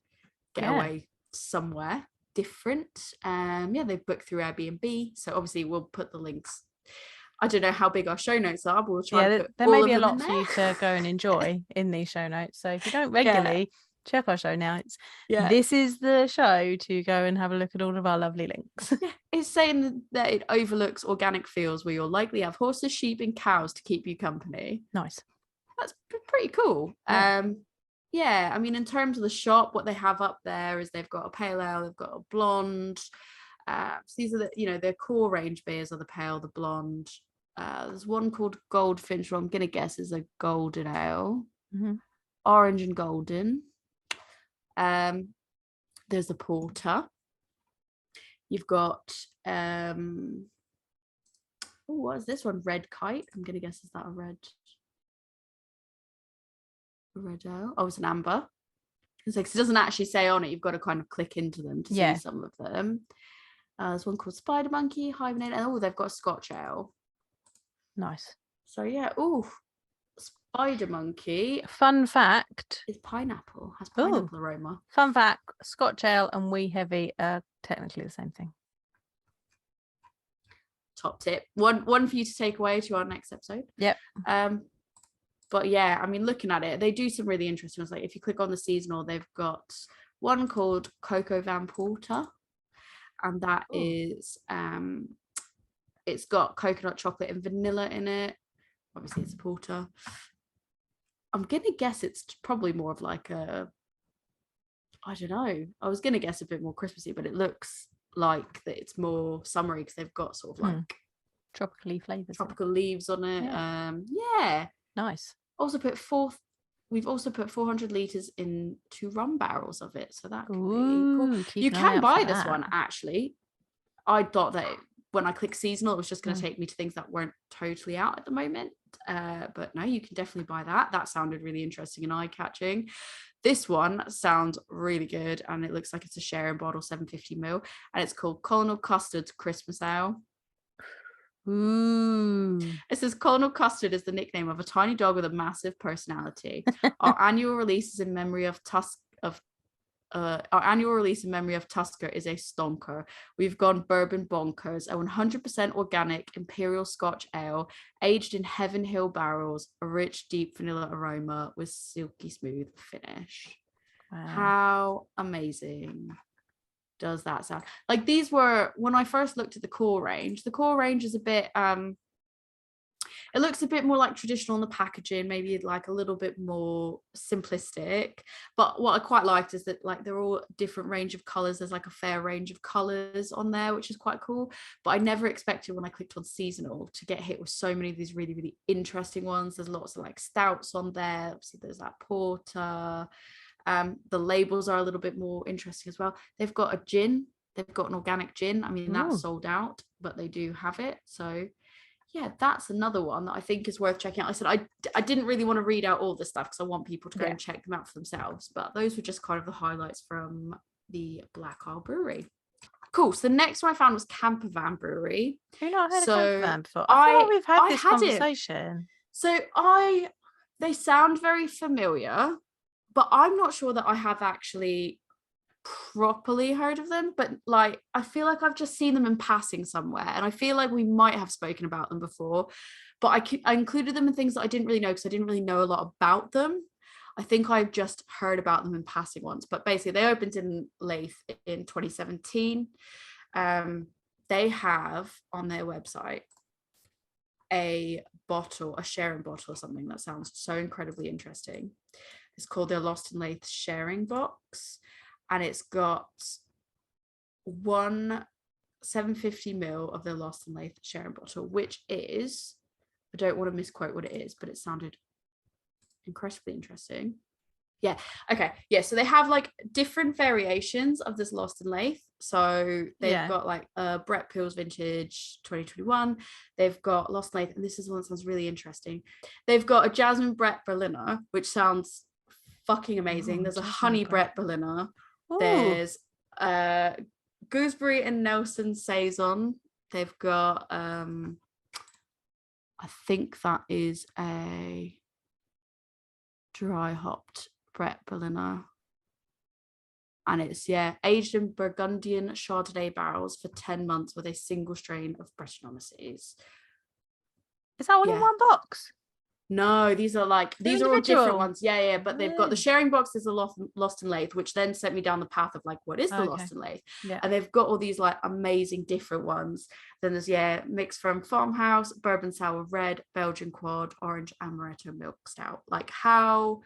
get away somewhere different. They've booked through Airbnb, so obviously we'll put the links. I don't know how big our show notes are, but we'll try to put there may be a lot for you to go and enjoy in these show notes. So if you don't regularly check our show notes, this is the show to go and have a look at all of our lovely links. It's saying that it overlooks organic fields where you'll likely have horses, sheep and cows to keep you company. Nice. That's pretty cool. I mean, in terms of the shop, what they have up there is they've got a pale ale, they've got a blonde. So these are their core range beers are the pale, the blonde. There's one called Goldfinch, I'm gonna guess is a golden ale. Orange and golden. There's a porter. You've got what is this one? Red Kite. I'm gonna guess, is that a red ale? Oh, it's an amber. It's like, it doesn't actually say on it. You've got to kind of click into them to see some of them. There's one called Spider Monkey, Hibernate, and they've got a Scotch ale. Nice. So Spider Monkey. Fun fact: is pineapple. Has pineapple aroma. Fun fact: Scotch ale and Wee Heavy are technically the same thing. Top tip. One for you to take away to our next episode. Yep. But I mean, looking at it, they do some really interesting ones. Like, if you click on the seasonal, they've got one called Coco Van Porter, and that is it's got coconut, chocolate and vanilla in it. Obviously it's a porter. I'm gonna guess it's probably more of like I don't know, I was gonna guess a bit more Christmassy, but it looks like that it's more summery because they've got sort of like tropical flavors, tropical leaves on it. Nice. We've also put 400 liters in 2 rum barrels of it, so that could be cool. You can buy this one, actually. I thought that when I click seasonal, it was just going to take me to things that weren't totally out at the moment, but no, you can definitely buy that sounded really interesting and eye-catching. This one sounds really good, and it looks like it's a sharing bottle, 750ml, and it's called Colonel Custard's Christmas Ale. It says Colonel Custard is the nickname of a tiny dog with a massive personality. Our annual release in memory of Tusker is a stonker. We've gone bourbon bonkers, a 100% organic imperial Scotch ale aged in Heaven Hill barrels, a rich deep vanilla aroma with silky smooth finish. Wow. How amazing does that sound? Like, these were, when I first looked at the core range is a bit it looks a bit more like traditional in the packaging, maybe like a little bit more simplistic, but what I quite liked is that, like, they're all different range of colors. There's like a fair range of colors on there, which is quite cool. But I never expected, when I clicked on seasonal, to get hit with so many of these really, really interesting ones. There's lots of like stouts on there. Obviously there's that porter. The labels are a little bit more interesting as well. They've got a gin. They've got an organic gin. I mean, that's sold out, but they do have it. So that's another one that I think is worth checking out. I said I didn't really want to read out all this stuff because I want people to go and check them out for themselves, but those were just kind of the highlights from the Black Isle Brewery. Cool. So the next one I found was Coco Van Brewery. Who not heard of Coco Van before? I feel like we've had this conversation. So they sound very familiar, but I'm not sure that I have actually properly heard of them, but like I feel like I've just seen them in passing somewhere, and I feel like we might have spoken about them before, but I included them in things that I didn't really know because I didn't really know a lot about them. I think I've just heard about them in passing once, but basically they opened in Leith in 2017. They have on their website a sharing bottle or something that sounds so incredibly interesting. It's called their Lost in Leith sharing box, and it's got 750ml of their Lost in Leith sharing bottle, which is, I don't want to misquote what it is, but it sounded incredibly interesting. Yeah. Okay. Yeah. So they have like different variations of this Lost in Leith. So they've got like Brett Peel's vintage 2021. They've got Lost in Leith, and this is one that sounds really interesting. They've got a Jasmine Brett Berliner, which sounds fucking amazing. There's a honey Brett Berliner. Ooh. There's gooseberry and Nelson saison. They've got I think that is a dry hopped Brett Berliner, and it's aged in Burgundian Chardonnay barrels for 10 months with a single strain of Brettanomyces. Is that all in one box? No, these are all different ones. But they've got the sharing box is a Lost in Leith, which then sent me down the path of like, what is the Lost in Leith? And they've got all these like amazing different ones. Then there's mix from Farmhouse, Bourbon Sour Red, Belgian Quad, Orange Amaretto Milk Stout. Like, how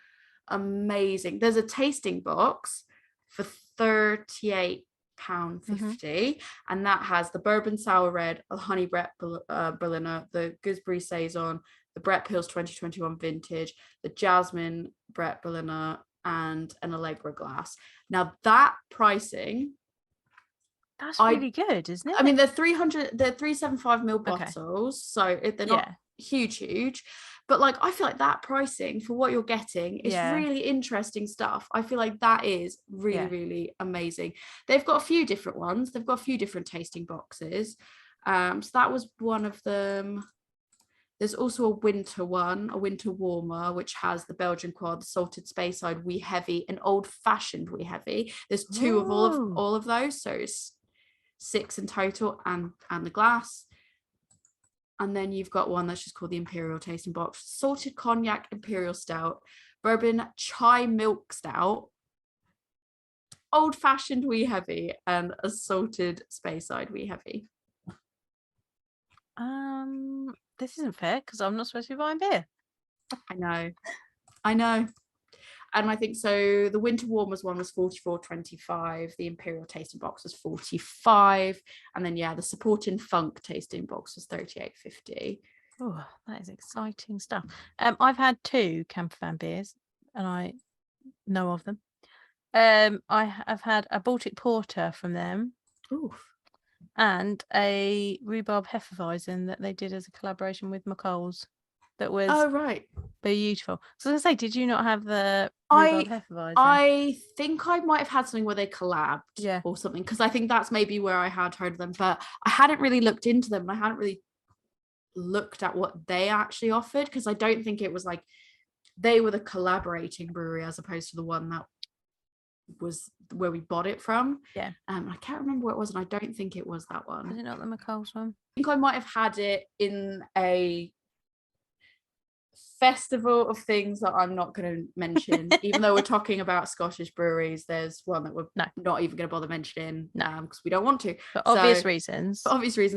amazing. There's a tasting box for £38.50, and that has the Bourbon Sour Red, the Honey Brett Berliner, the Gooseberry Saison, the Brett Peel's 2021 vintage, the Jasmine Brett Berliner, and an Allegra glass. Now that pricing, that's really good, isn't it? I mean, they're 375ml bottles, so they're not huge, but like I feel like that pricing for what you're getting is really interesting stuff. I feel like that is really really amazing. They've got a few different ones. They've got a few different tasting boxes. So that was one of them. There's also a winter warmer, which has the Belgian Quad, the salted Speyside Wee Heavy, and old fashioned Wee Heavy. There's two of all of those, so it's 6 in total, and the glass. And then you've got one that's just called the Imperial Tasting Box, salted cognac Imperial Stout, bourbon chai milk stout, old fashioned Wee Heavy, and a salted Speyside Wee Heavy. This isn't fair because I'm not supposed to be buying beer. I know. And I think so the winter warmers one was $44.25, the Imperial tasting box was $45, and then the supporting funk tasting box was $38.50. Oh, that is exciting stuff. I've had 2 Camper Van beers and I know of them. I have had a Baltic Porter from them. Oof. And a rhubarb Hefeweizen that they did as a collaboration with McColl's. That was beautiful. So I was gonna say, did you not have the rhubarb Hefeweizen? I think I might have had something where they collabed or something, because I think that's maybe where I had heard of them, but I hadn't really looked into them, and I hadn't really looked at what they actually offered, because I don't think it was like they were the collaborating brewery as opposed to the one that was where we bought it from. I can't remember what it was, and I don't think it was that one. Was it not the McColl's one? I think I might have had it in a festival of things that I'm not going to mention. Even though we're talking about Scottish breweries, there's one that we're not even going to bother mentioning because we don't want to, for obvious reasons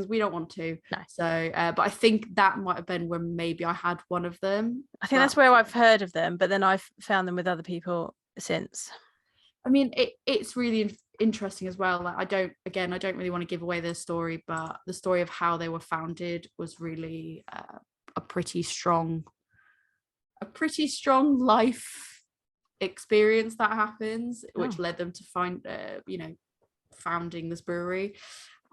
we don't want to. So but I think that might have been where maybe I had one of them. I think that's where I've heard of them, but then I've found them with other people since. I mean, it's really interesting as well. Like I don't really want to give away their story, but the story of how they were founded was really a pretty strong life experience that happens, which led them to founding this brewery.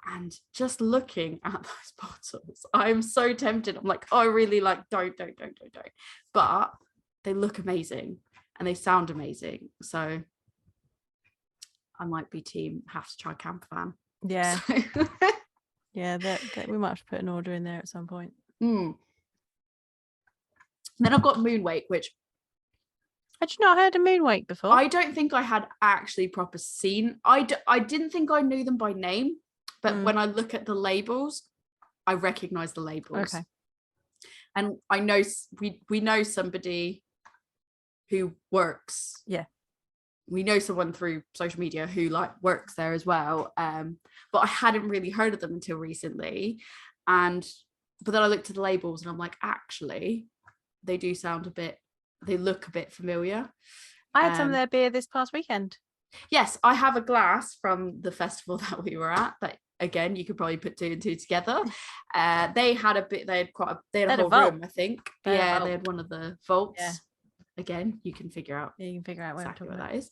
And just looking at those bottles, I'm so tempted. I'm like, I really like don't. But they look amazing and they sound amazing. So I might be team have to try Camper Van. Yeah. So. Yeah, that we might have to put an order in there at some point. Then I've got Moonwake, which Had you not heard of Moonwake before? I don't think I had actually proper seen. I didn't think I knew them by name, but when I look at the labels, I recognize the labels. Okay. And I know we know somebody who works. Yeah. We know someone through social media who like works there as well. But I hadn't really heard of them until recently. But then I looked at the labels and I'm like, actually, they do sound they look a bit familiar. I had some of their beer this past weekend. Yes, I have a glass from the festival that we were at, but again, you could probably put 2 and 2 together. They had a whole room, I think. They had one of the vaults. Yeah. Again, you can figure out exactly what that is.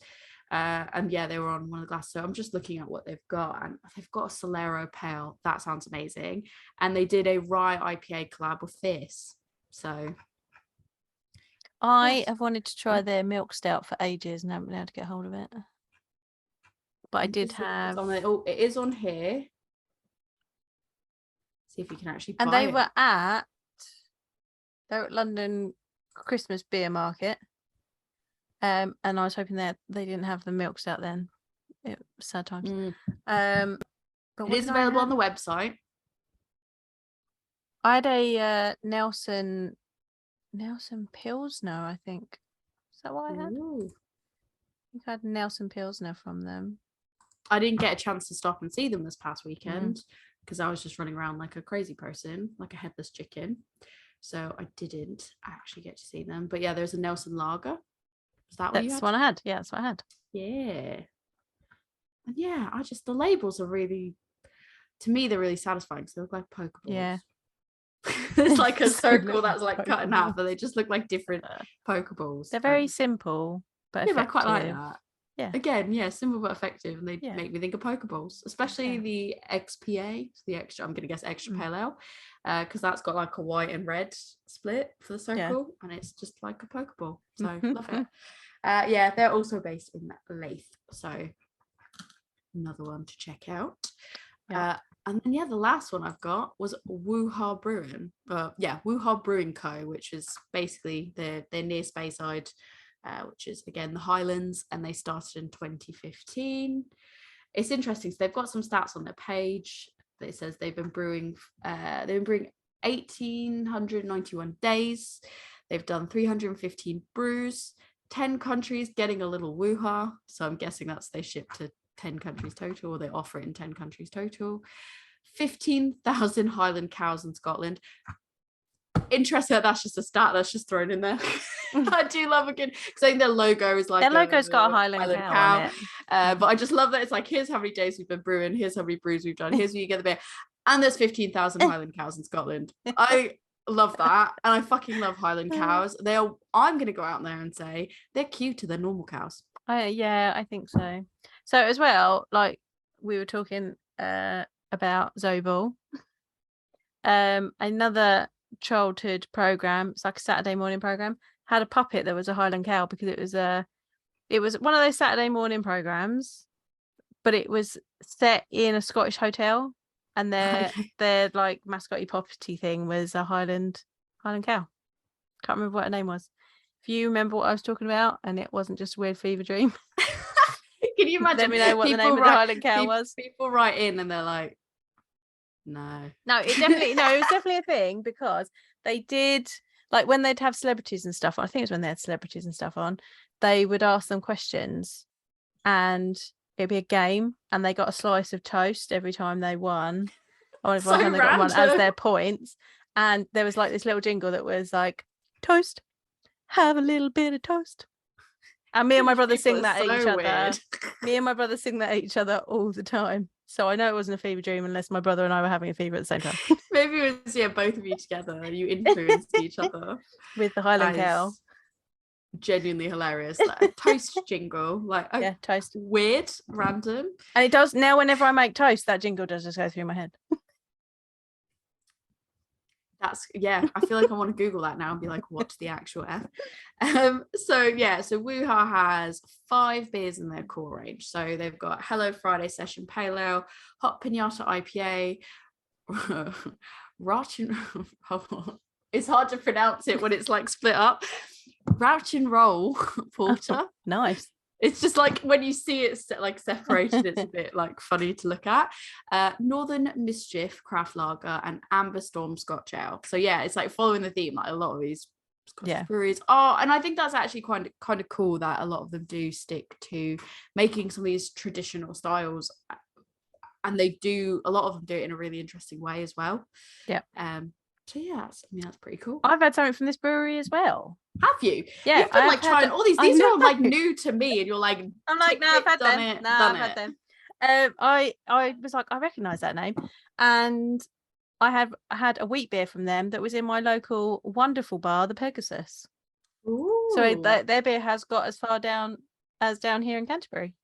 And yeah, they were on one of the glasses. So I'm just looking at what they've got, and they've got a Solero Pale. That sounds amazing. And they did a rye IPA collab with this. So I have wanted to try their milk stout for ages and haven't been able to get hold of it. But I did have. It is on here. See if you can actually buy it. And they were at London Christmas beer market. And I was hoping that they didn't have the milk stout then. It was sad times. But it is available on the website. I had a Nelson Pilsner, I think. Is that what I had? Ooh. I think I had Nelson Pilsner from them. I didn't get a chance to stop and see them this past weekend because I was just running around like a crazy person, like a headless chicken. So I didn't actually get to see them. But yeah, there's a Nelson Lager. Is that what you had? That's what I had. Yeah, that's what I had. Yeah. And yeah, the labels are really, to me, they're really satisfying because they look like Pokeballs. Yeah. It's like a circle that's like cut in half, but they just look like different Pokeballs. They're very simple, but effective. I quite like that. Yeah. Again, yeah, simple but effective, and they make me think of Pokeballs, especially the XPA, the extra. I'm gonna guess extra pale ale, because that's got like a white and red split for the circle, and it's just like a Pokeball. So love it. Yeah, they're also based in Leith, so another one to check out. Yeah. And then the last one I've got was Wuha Brewing. Wuha Brewing Co., which is basically they're near Speyside, which is again the Highlands, and they started in 2015. It's interesting. So they've got some stats on their page. It says they've been brewing 1,891 days. They've done 315 brews, 10 countries, getting a little Wuha. So I'm guessing they ship to 10 countries total, or they offer it in 10 countries total. 15,000 Highland cows in Scotland. Interesting, that's just a stat that's just thrown in there. I do love a good, because I think their logo is like their logo's got a Highland cow on it. But I just love that it's like, here's how many days we've been brewing, here's how many brews we've done, here's where you get the beer, and there's 15,000 Highland cows in Scotland. I love that, and I fucking love Highland cows. I'm gonna go out there and say they're cuter than normal cows. I think so. So as well, like we were talking about Zobel, another childhood program, it's like a Saturday morning program, had a puppet that was a Highland cow, because it was one of those Saturday morning programs, but it was set in a Scottish hotel, and their like mascotty property thing was a Highland cow. Can't remember what her name was. If you remember what I was talking about and it wasn't just a weird fever dream, can you imagine? Let me know what the name of the Highland cow was. People write in and they're like, no, it was definitely a thing, because they did, like, when they'd have celebrities and stuff, I think it was when they had celebrities and stuff on, they would ask them questions and it'd be a game, and they got a slice of toast every time they won, or every time they got one as their points. And there was like this little jingle that was like, toast, have a little bit of toast. And me and my brother sing that at each other. Me and my brother sing that at each other all the time. So I know it wasn't a fever dream unless my brother and I were having a fever at the same time. Maybe it was both of you together. You influenced each other with the Highland cow. Genuinely hilarious. Like a toast jingle, like toast, weird, random. And it does now. Whenever I make toast, that jingle does just go through my head. I feel like I want to Google that now and be like, what's the actual F? So Wuha has 5 beers in their core range. So they've got Hello Friday Session Pale Ale, Hot Pinata IPA, Rotten. It's hard to pronounce it when it's like split up. Rouch and Roll Porter. Oh, nice. It's just like when you see it like separated, it's a bit like funny to look at. Northern Mischief Craft Lager and Amber Storm Scotch Ale. So yeah, it's like following the theme, like a lot of these Scottish breweries. Oh, and I think that's actually kind of cool that a lot of them do stick to making some of these traditional styles, and a lot of them do it in a really interesting way as well. Yeah. So yeah, that's pretty cool. I've had something from this brewery as well. Have you? Yeah, you've been like trying all these are all like new to me, and you're like, I'm like, no, I've had them. No, I've had them. I was like, I recognize that name, and I had a wheat beer from them that was in my local wonderful bar, the Pegasus. Ooh. So their beer has got as far down as down here in Canterbury.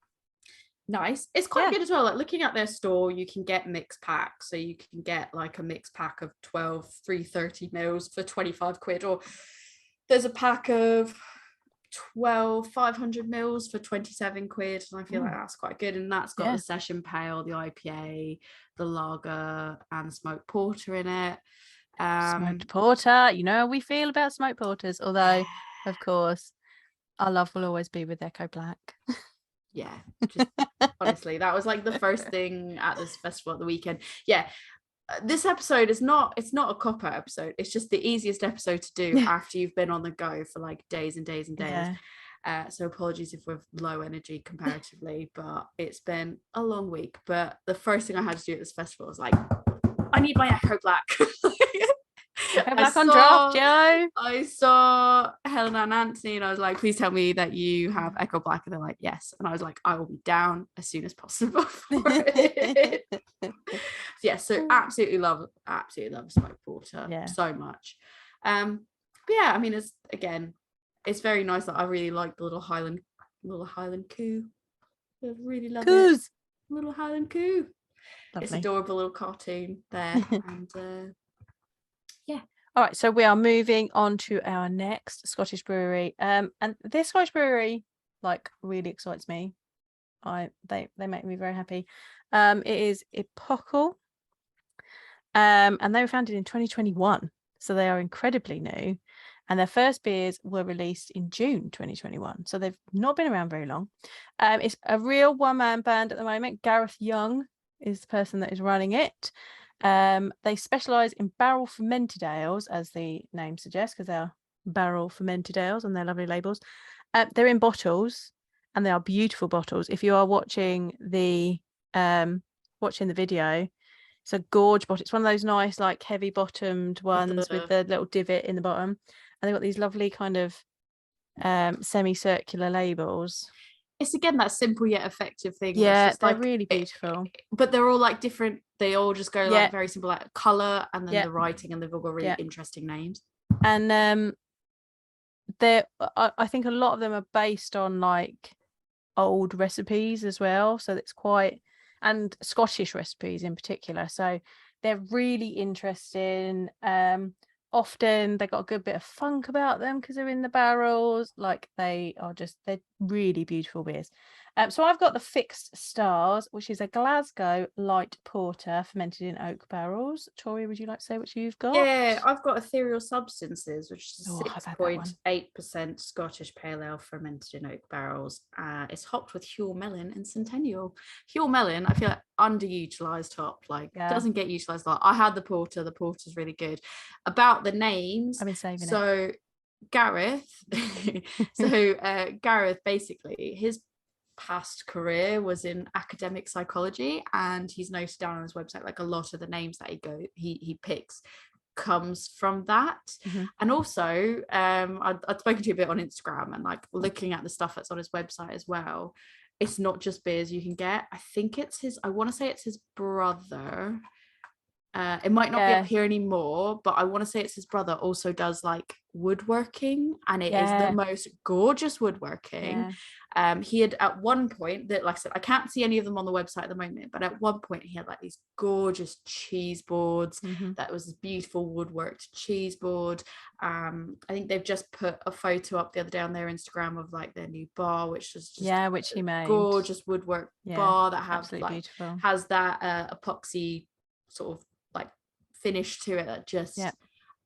Nice. It's quite good as well. Like looking at their store, you can get mixed packs. So you can get like a mixed pack of 12 330 mils for 25 quid, or there's a pack of 12 500 mils for 27 quid, and I feel like that's quite good. And that's got the session pale, the IPA, the lager, and the smoked porter in it. Smoked porter, you know how we feel about smoked porters, although of course our love will always be with Echo Black. Yeah, just honestly, that was like the first thing at this festival at the weekend. Yeah, this episode it's not a cop-out episode. It's just the easiest episode to do after you've been on the go for like days and days and days. So apologies if we're low energy comparatively, but it's been a long week. But the first thing I had to do at this festival was like, I need my Echo Black. Back on draft, Joe. I saw Helena and Anthony, and I was like, please tell me that you have Echo Black. And they're like, yes. And I was like, I will be down as soon as possible for it. So absolutely love smoked porter so much. But yeah, I mean, it's very nice that I really like the little Highland Coo. I really love it. Little Highland Coo. Lovely. It's adorable little cartoon there. And all right, so we are moving on to our next Scottish brewery, and this Scottish brewery like really excites me. They make me very happy. It is Epochal, and they were founded in 2021, so they are incredibly new, and their first beers were released in June 2021, so they've not been around very long. It's a real one-man band at the moment. Gareth Young is the person that is running it. They specialize in barrel fermented ales, as the name suggests, because they are barrel fermented ales on their lovely labels. They're in bottles, and they are beautiful bottles. If you are watching the video, it's a gorge bottle. It's one of those nice, like heavy bottomed ones with the little divot in the bottom, and they've got these lovely kind of semicircular labels. It's again that simple yet effective thing. Yeah, they're like, really beautiful. But they're all like different. They all just go like very simple, like colour, and then the writing, and they've all got really interesting names. And I think a lot of them are based on like old recipes as well. So it's quite, and Scottish recipes in particular. So they're really interesting. Often they got a good bit of funk about them because they're in the barrels. Like they're really beautiful beers. So I've got the Fixed Stars, which is a Glasgow light porter fermented in oak barrels. Tori, would you like to say what you've got? Yeah, I've got Ethereal Substances, which is 6.8% Scottish pale ale fermented in oak barrels. It's hopped with Huell Melon and Centennial. Huell Melon, I feel like underutilized hop, doesn't get utilized a lot. I had the porter. The porter's really good. About the names, I've been saving it. So Gareth, Gareth, basically his past career was in academic psychology, and he's noted down on his website like a lot of the names that he picks comes from that. And also I'd spoken to you a bit on Instagram, and like looking at the stuff that's on his website as well, it's not just beers you can get. I want to say it's his brother. It might not be up here anymore, but I want to say it's his brother also does like woodworking, and it is the most gorgeous woodworking. He had at one point, that like I said, I can't see any of them on the website at the moment, but at one point he had like these gorgeous cheese boards. That was this beautiful woodworked cheese board. I think they've just put a photo up the other day on their Instagram of like their new bar, which was just which he made, gorgeous woodwork bar that has that epoxy sort of like finish to it that just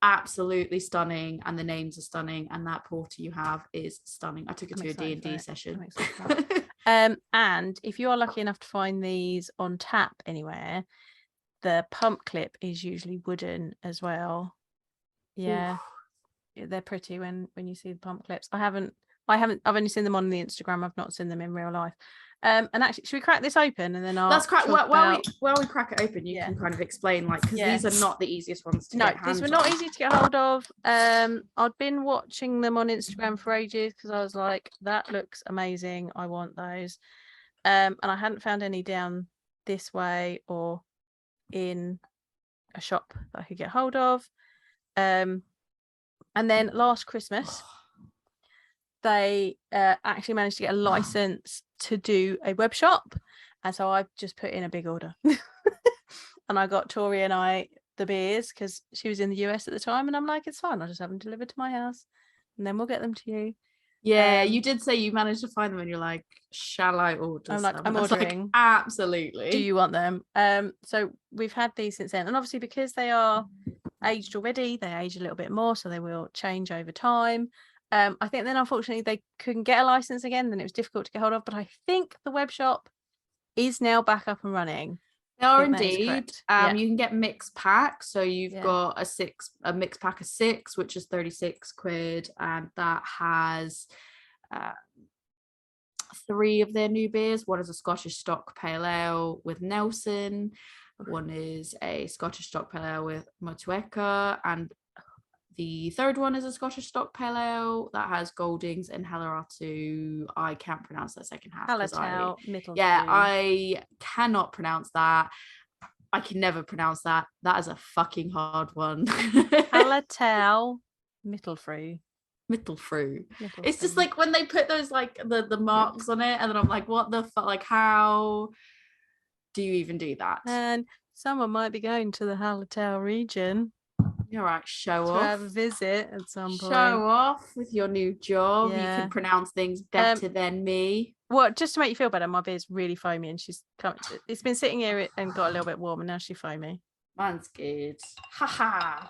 absolutely stunning, and the names are stunning, and that porter you have is stunning. I took it to a D&D session. And if you are lucky enough to find these on tap anywhere, the pump clip is usually wooden as well. Yeah. Ooh. They're pretty when you see the pump clips. I've only seen them on the Instagram. I've not seen them in real life. And actually, should we crack this open and then let's crack while we crack it open, you can kind of explain, like, because these are not the easiest ones to get hands on. These were not easy to get hold of. I'd been watching them on Instagram for ages because I was like, that looks amazing, I want those. And I hadn't found any down this way or in a shop that I could get hold of. And then last Christmas they actually managed to get a license to do a web shop, and so I just put in a big order. And I got Tori and I the beers because she was in the US at the time, and I'm like, it's fine, I'll just have them delivered to my house and then we'll get them to you. Yeah, you did say you managed to find them and you're like, shall I order I'm like, some? I'm ordering. Like, absolutely. Do you want them? So we've had these since then, and obviously because they are aged already, they age a little bit more, so they will change over time. I think then unfortunately they couldn't get a license again, then it was difficult to get hold of, but I think the web shop is now back up and running. They are indeed. You can get mixed packs, so you've got a mixed pack of 6, which is 36 quid, and that has 3 of their new beers. One is a Scottish stock pale ale with Nelson, one is a Scottish stock pale ale with Motueka, and the third one is a Scottish stock pale ale that has Goldings and Halleratu. I can't pronounce that second half. I cannot pronounce that. I can never pronounce that. That is a fucking hard one. Hallertau Mittelfru. It's just like when they put those like the marks on it, and then I'm like, what the fuck? Like, how do you even do that? And someone might be going to the Hallertau region. All right, show off. To have a visit at some point. Show off with your new job. You can pronounce things better than me. Well, just to make you feel better, my beer's really foamy, and it's been sitting here and got a little bit warm, and now she's foamy. Mine's good. Haha.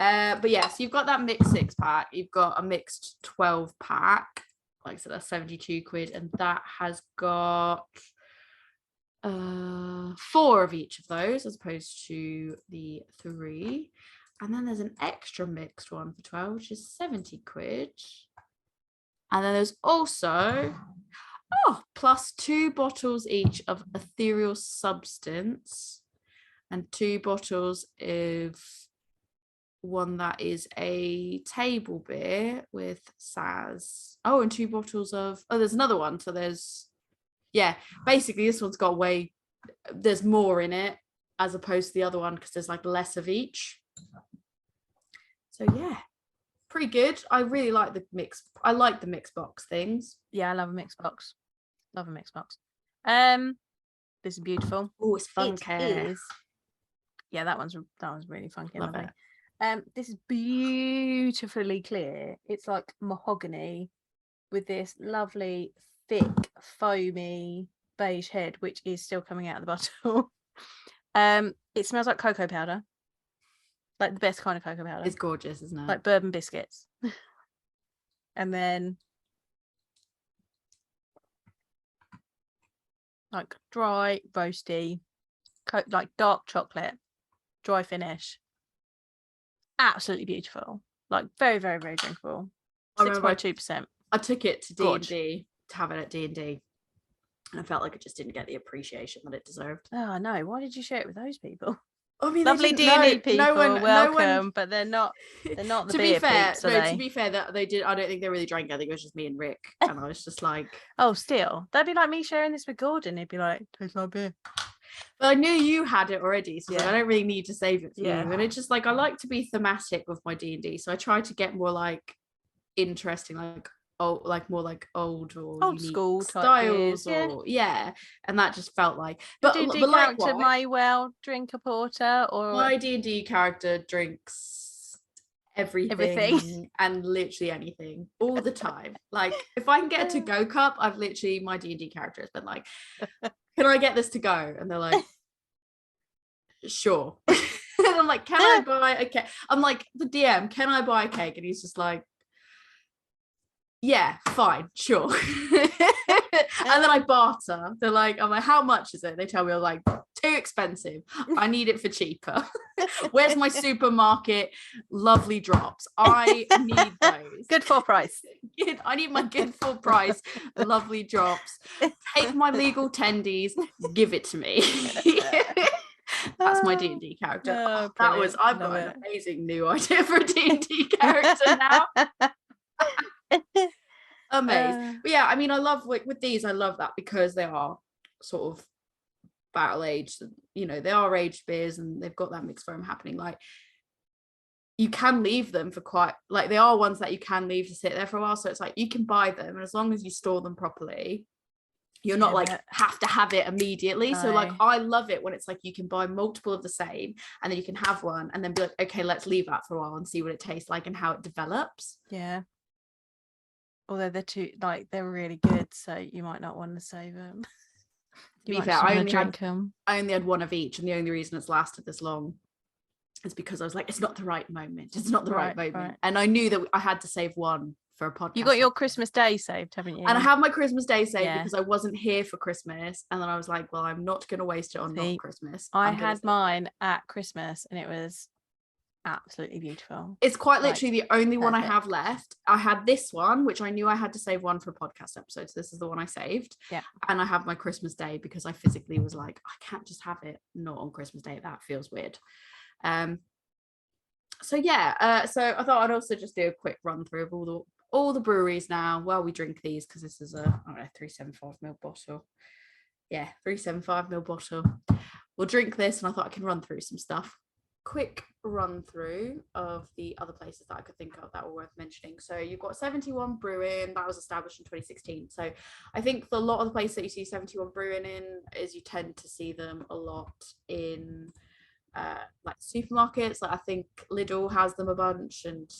But yes, you've got that mixed 6-pack. You've got a mixed 12-pack. Like I said, that's 72 quid, and that has got 4 of each of those, as opposed to the 3. And then there's an extra mixed one for 12, which is 70 quid. And then there's also plus 2 bottles each of Ethereal Substance and 2 bottles of one that is a table beer with Saz. Oh, and 2 bottles of there's another one. So there's basically this one's got there's more in it as opposed to the other one because there's like less of each. So yeah, pretty good. I really like the mix. I like the mixed box things. Yeah, I love a mixed box. This is beautiful. Oh, it's funky. Yeah, that one's really funky. Love it. This is beautifully clear. It's like mahogany with this lovely thick foamy beige head, which is still coming out of the bottle. It smells like cocoa powder. Like the best kind of cocoa powder. It's gorgeous, isn't it? Like bourbon biscuits. And then like dry, roasty, like dark chocolate, dry finish. Absolutely beautiful. Like very, very, very drinkable. 6.2%. I took it to D&D to have it at D&D. And I felt like it just didn't get the appreciation that it deserved. Oh no, why did you share it with those people? I mean, lovely D&D people, welcome, but they're not the beer peeps, are they? To be fair, that they did. I don't think they really drank it. I think it was just me and Rick, and I was just like, oh, still, that'd be like me sharing this with Gordon. He'd be like, tastes like beer. But I knew you had it already, so I don't really need to save it for you. And it's just like I like to be thematic with my D&D, so I try to get more like interesting, like more like old school styles, type or and that just felt like. But D&D character may well drink a porter, or my D&D character drinks everything and literally anything all the time. Like if I can get a to-go cup, I've literally my D&D character has been like, can I get this to go? And they're like, sure. And I'm like, can I buy a cake? I'm like, the DM, can I buy a cake? And he's just like, yeah, fine, sure. And then I barter. I'm like, how much is it? They tell me, I'm like, too expensive. I need it for cheaper. Where's my supermarket lovely drops? I need those. Good full price. I need my good full price lovely drops. Take my legal tendies, give it to me. That's my D&D character. I've got an amazing new idea for a D&D character now. Amazing. But yeah, I mean, I love with these, I love that because they are sort of battle aged, you know, they are aged beers and they've got that mixed foam happening. Like, you can leave them for quite, like, they are ones that you can leave to sit there for a while, so it's like you can buy them, and as long as you store them properly, you're not like have to have it immediately. So like, I love it when it's like you can buy multiple of the same and then you can have one and then be like, okay, let's leave that for a while and see what it tastes like and how it develops. Yeah, although they're really good, so you might not want to save them. To be fair, I only had one of each, and the only reason it's lasted this long is because I was like, it's not the right moment. It's not the right moment. Right. And I knew that I had to save one for a podcast. You got your Christmas Day saved, haven't you? And I have my Christmas Day saved because I wasn't here for Christmas. And then I was like, well, I'm not going to waste it on not Christmas. I had mine at Christmas and it was absolutely beautiful. It's quite literally the only one I have left. I had this one, which I knew I had to save one for a podcast episode, so this is the one I saved. Yeah. And I have my Christmas Day because I physically was like, I can't just have it not on Christmas Day. That feels weird. So I thought I'd also just do a quick run through of all the breweries now while we drink these, because this is a 375ml bottle. Yeah, 375ml bottle. We'll drink this, and I thought I can run through some stuff. Quick run through of the other places that I could think of that were worth mentioning. So you've got 71 Brewing, that was established in 2016. So I think for a lot of the places that you see 71 Brewing in is you tend to see them a lot in like supermarkets. Like I think Lidl has them a bunch, and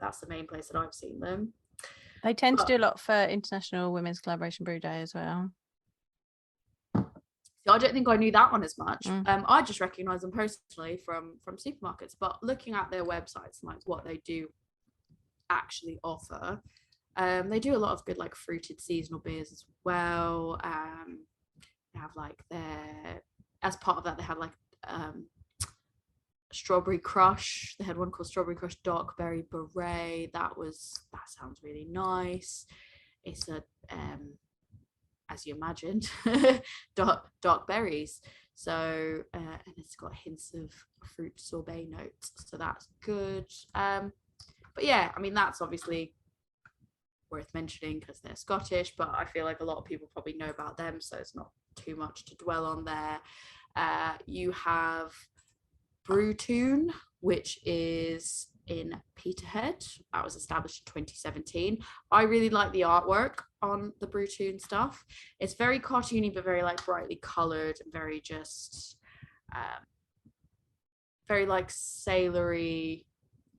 that's the main place that I've seen them. They tend to do a lot for International Women's Collaboration Brew Day as well. I don't think I knew that one as much. I just recognise them personally from supermarkets, but looking at their websites and like what they do actually offer, they do a lot of good like fruited seasonal beers as well. They have like as part of that, they had like Strawberry Crush. They had one called Strawberry Crush Dark Berry Beret. That sounds really nice. It's a as you imagined, dark berries. So and it's got hints of fruit sorbet notes, so that's good. But yeah, I mean, that's obviously worth mentioning because they're Scottish, but I feel like a lot of people probably know about them, so it's not too much to dwell on there. You have Brewton, which is in Peterhead. That was established in 2017. I really like the artwork on the Brewton stuff. It's very cartoony, but very like brightly colored and very just very like sailory,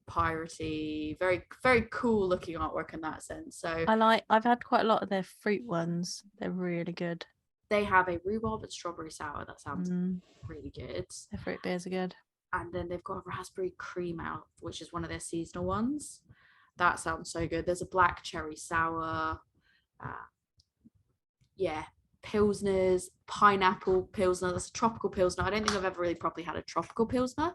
piratey, very very cool looking artwork in that sense. So I've had quite a lot of their fruit ones. They're really good. They have a rhubarb and strawberry sour that sounds really good. Their fruit beers are good. And then they've got a raspberry cream out, which is one of their seasonal ones. That sounds so good. There's a black cherry sour. Pilsners, pineapple Pilsner. That's a tropical Pilsner. I don't think I've ever really properly had a tropical Pilsner.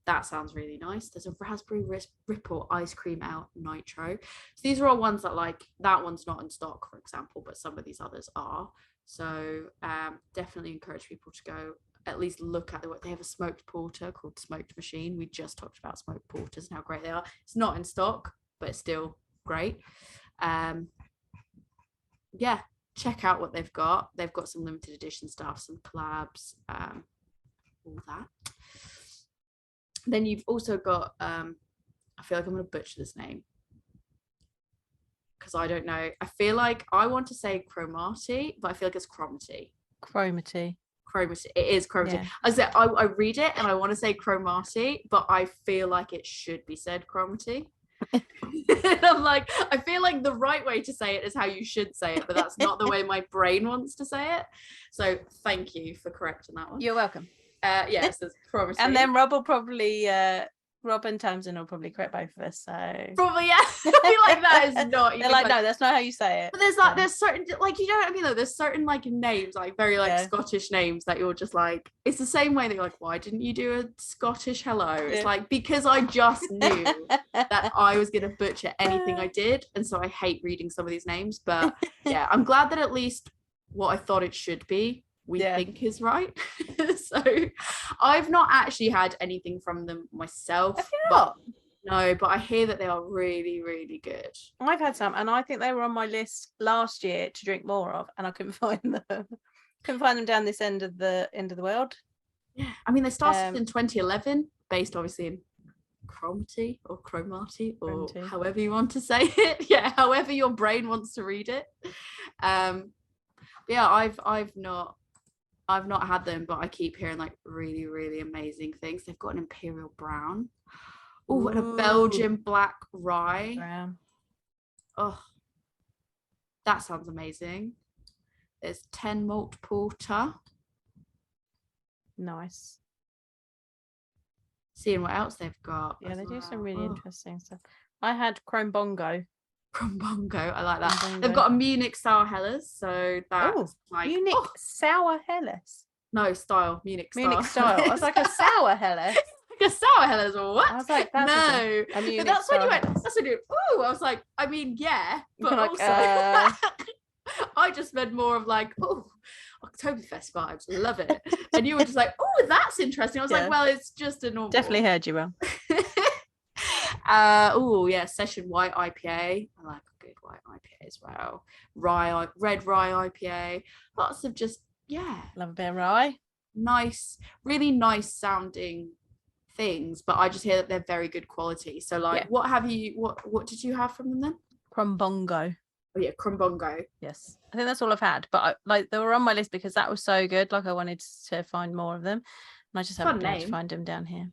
That sounds really nice. There's a raspberry ripple ice cream out nitro. So these are all ones that like, that one's not in stock, for example, but some of these others are. So definitely encourage people to go at least look at they have a smoked porter called Smoked Machine. We just talked about smoked porters and how great they are. It's not in stock, but it's still great. Check out what they've got. They've got some limited edition stuff, some collabs, all that. Then you've also got I feel like I'm going to butcher this name because I don't know. I feel like I want to say Chromati, but I feel like it's Chromati. It is Chromati. Yeah. I said I read it and I want to say Chromati, but I feel like it should be said Chromati. And I'm like, I feel like the right way to say it is how you should say it, but that's not the way my brain wants to say it. So thank you for correcting that one. You're welcome. Yes, that's promising. And then Rob and Tamsin will probably correct both of us. So probably, yeah. I feel like that is not even. They're like, no, that's not how you say it. But there's certain, like, you know what I mean, though, there's certain like names, like very like Scottish names that you're just like, it's the same way that you're like, why didn't you do a Scottish hello? It's like, because I just knew that I was gonna butcher anything I did, and so I hate reading some of these names. But yeah, I'm glad that at least what I thought it should be we think is right. So I've not actually had anything from them myself. Have you not? No, but I hear that they are really, really good. I've had some, and I think they were on my list last year to drink more of, and I couldn't find them. Couldn't find them down this end of the world. Yeah, I mean, they started in 2011, based obviously in Cromarty or however you want to say it. Yeah, however your brain wants to read it. Yeah, I've not had them, but I keep hearing like really, really amazing things. They've got an Imperial Brown. Oh, and a Belgian black rye. Brown. Oh, that sounds amazing. There's 10 malt porter. Nice. Seeing what else they've got. Yeah, they do some really interesting stuff. I had Chrome Bongo. Chrome Bongo, I like that. They've got a Munich Sour Helles, so that's like Munich Sour Helles. No, style Munich style. I was like, a sour Helles. Like a sour Helles, or what? I was like, that's no. But that's when you went. That's when you. Ooh, I was like, I mean, yeah, but like, also, I just meant more of like, oh, Oktoberfest vibes, love it. And you were just like, oh, that's interesting. I was like, well, it's just a normal. Definitely heard you well. Session white IPA. I like a good white IPA as well. Red rye IPA. Lots of just love a bit of rye. Nice, really nice sounding things, but I just hear that they're very good quality. So like, what did you have from them then? Crumbongo. Oh yeah, Crumbongo. Yes, I think that's all I've had, but they were on my list because that was so good. Like, I wanted to find more of them, and I just haven't been able to find them down here.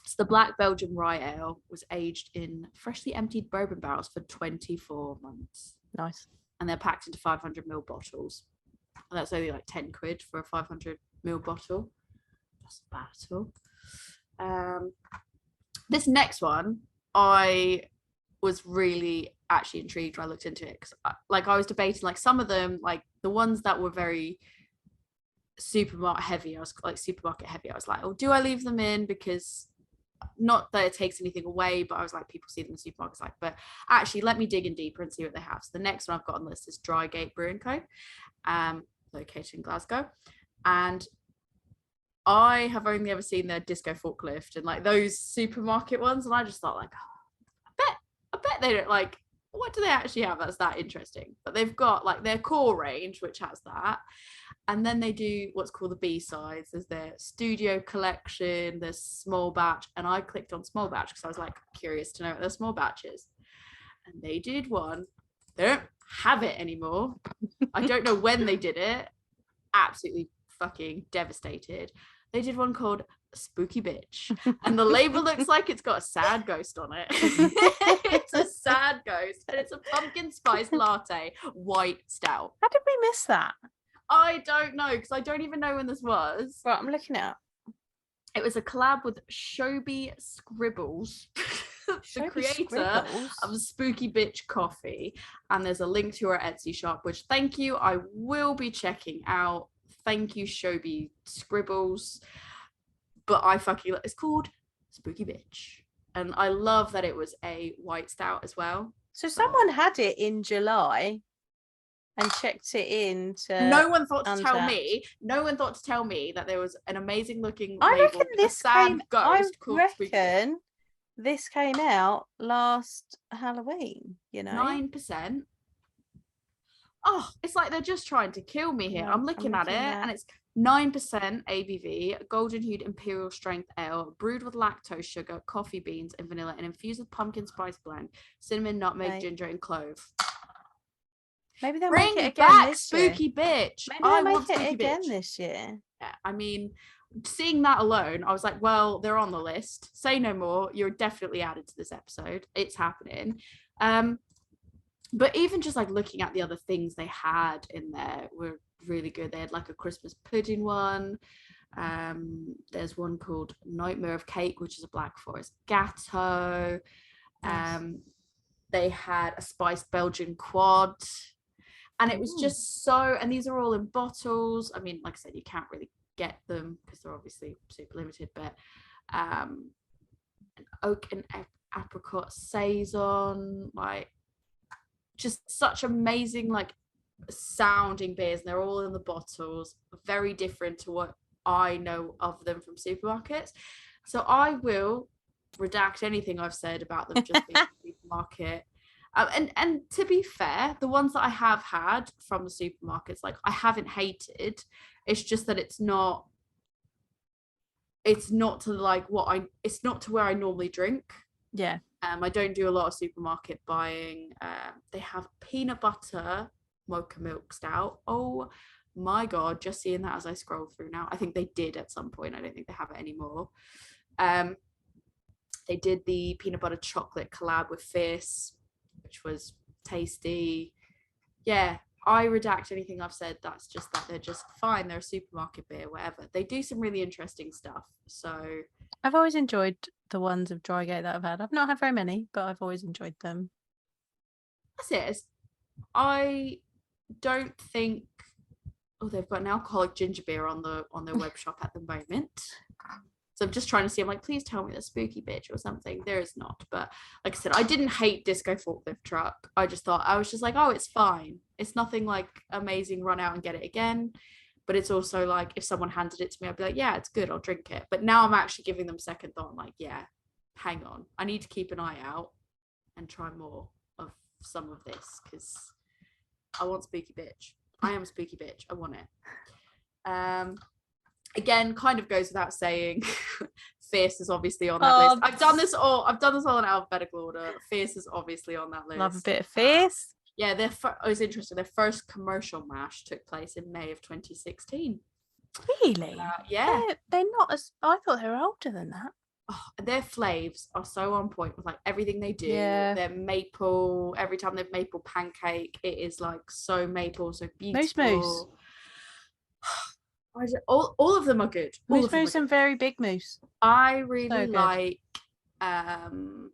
So the Black Belgian Rye Ale was aged in freshly emptied bourbon barrels for 24 months. Nice. And they're packed into 500ml bottles. And that's only like 10 quid for a 500ml bottle. That's not bad at all. This next one, I was really actually intrigued when I looked into it, because I was debating, like, some of them, like the ones that were very supermarket heavy, I was like, oh, do I leave them in? Because not that it takes anything away, but I was like, people see them in supermarkets, like, but actually let me dig in deeper and see what they have. So the next one I've got on the list is Drygate Brewing Co, located in Glasgow, and I have only ever seen their disco forklift and like those supermarket ones, and I just thought, like, oh, I bet they don't, like, what do they actually have that's that interesting? But they've got like their core range, which has that, and then they do what's called the B-sides. There's their studio collection, there's small batch, and I clicked on small batch because I was like curious to know what their small batch is, and they did one. They don't have it anymore. I don't know when they did it. Absolutely fucking devastated. They did one called Spooky Bitch, and the label looks like it's got a sad ghost on it. It's a sad ghost, and it's a pumpkin spice latte white stout. How did we miss that? I don't know, because I don't even know when this was. Right, I'm looking it up. It was a collab with Shobi Scribbles, the creator of Spooky Bitch Coffee, and there's a link to her Etsy shop, which, thank you, I will be checking out. Thank you, Shobi Scribbles. But it's called Spooky Bitch, and I love that it was a white stout as well. So someone had it in July and checked it in to no one thought to Untapped. tell me that there was an amazing looking I label reckon with this a sad came ghost called I Spooky reckon this came out last Halloween, 9%. Oh, it's like they're just trying to kill me here. I'm looking at it, and it's 9% ABV, golden hued imperial strength ale, brewed with lactose, sugar, coffee beans, and vanilla, and infused with pumpkin spice blend, cinnamon, nutmeg, ginger, and clove. Maybe they'll Bring make it again back this Spooky year. Bitch. Maybe they'll make it again this year. Yeah, I mean, seeing that alone, I was like, well, they're on the list. Say no more. You're definitely added to this episode. It's happening. But even just like looking at the other things they had in there were really good. They had like a Christmas pudding one. There's one called Nightmare of Cake, which is a Black Forest Gatto. They had a spiced Belgian quad, and it was just so, and these are all in bottles. I mean, like I said, you can't really get them because they're obviously super limited, but an oak and apricot saison, like just such amazing like sounding beers, and they're all in the bottles, very different to what I know of them from supermarkets. So I will redact anything I've said about them just being supermarket. And to be fair, the ones that I have had from the supermarkets, like I haven't hated. It's just that it's not to like it's not to where I normally drink. Yeah. I don't do a lot of supermarket buying. They have peanut butter Mocha milk stout. Oh my god, just seeing that as I scroll through now. I think they did at some point. I don't think they have it anymore. They did the peanut butter chocolate collab with Fierce, which was tasty. Yeah, I redact anything I've said. That's just that they're just fine. They're a supermarket beer, whatever. They do some really interesting stuff. So I've always enjoyed the ones of Drygate that I've had. I've not had very many, but I've always enjoyed them. That's it. I don't think they've got an alcoholic ginger beer on their web shop at the moment. So I'm just trying to see, I'm like, please tell me the spooky bitch or something. There is not. But like I said, I didn't hate Disco Forklift Truck. I was just like, oh, it's fine. It's nothing like amazing, run out and get it again. But it's also like, if someone handed it to me, I'd be like, yeah, it's good, I'll drink it. But now I'm actually giving them second thought. I'm like, yeah, hang on. I need to keep an eye out and try more of some of this because I want spooky bitch. I am a spooky bitch. I want it. Again, kind of goes without saying, Fierce is obviously on that list. I've done this all in alphabetical order. Fierce is obviously on that list. Love a bit of Fierce. Yeah, it was interesting. Their first commercial mash took place in May of 2016. Really? Yeah. They're not as, I thought they were older than that. Oh, their flavors are so on point with like everything they do. Yeah. Their maple, every time they've maple pancake, it is like so maple, so beautiful. Moose. All of them are good. Moose and very big moose. I really like the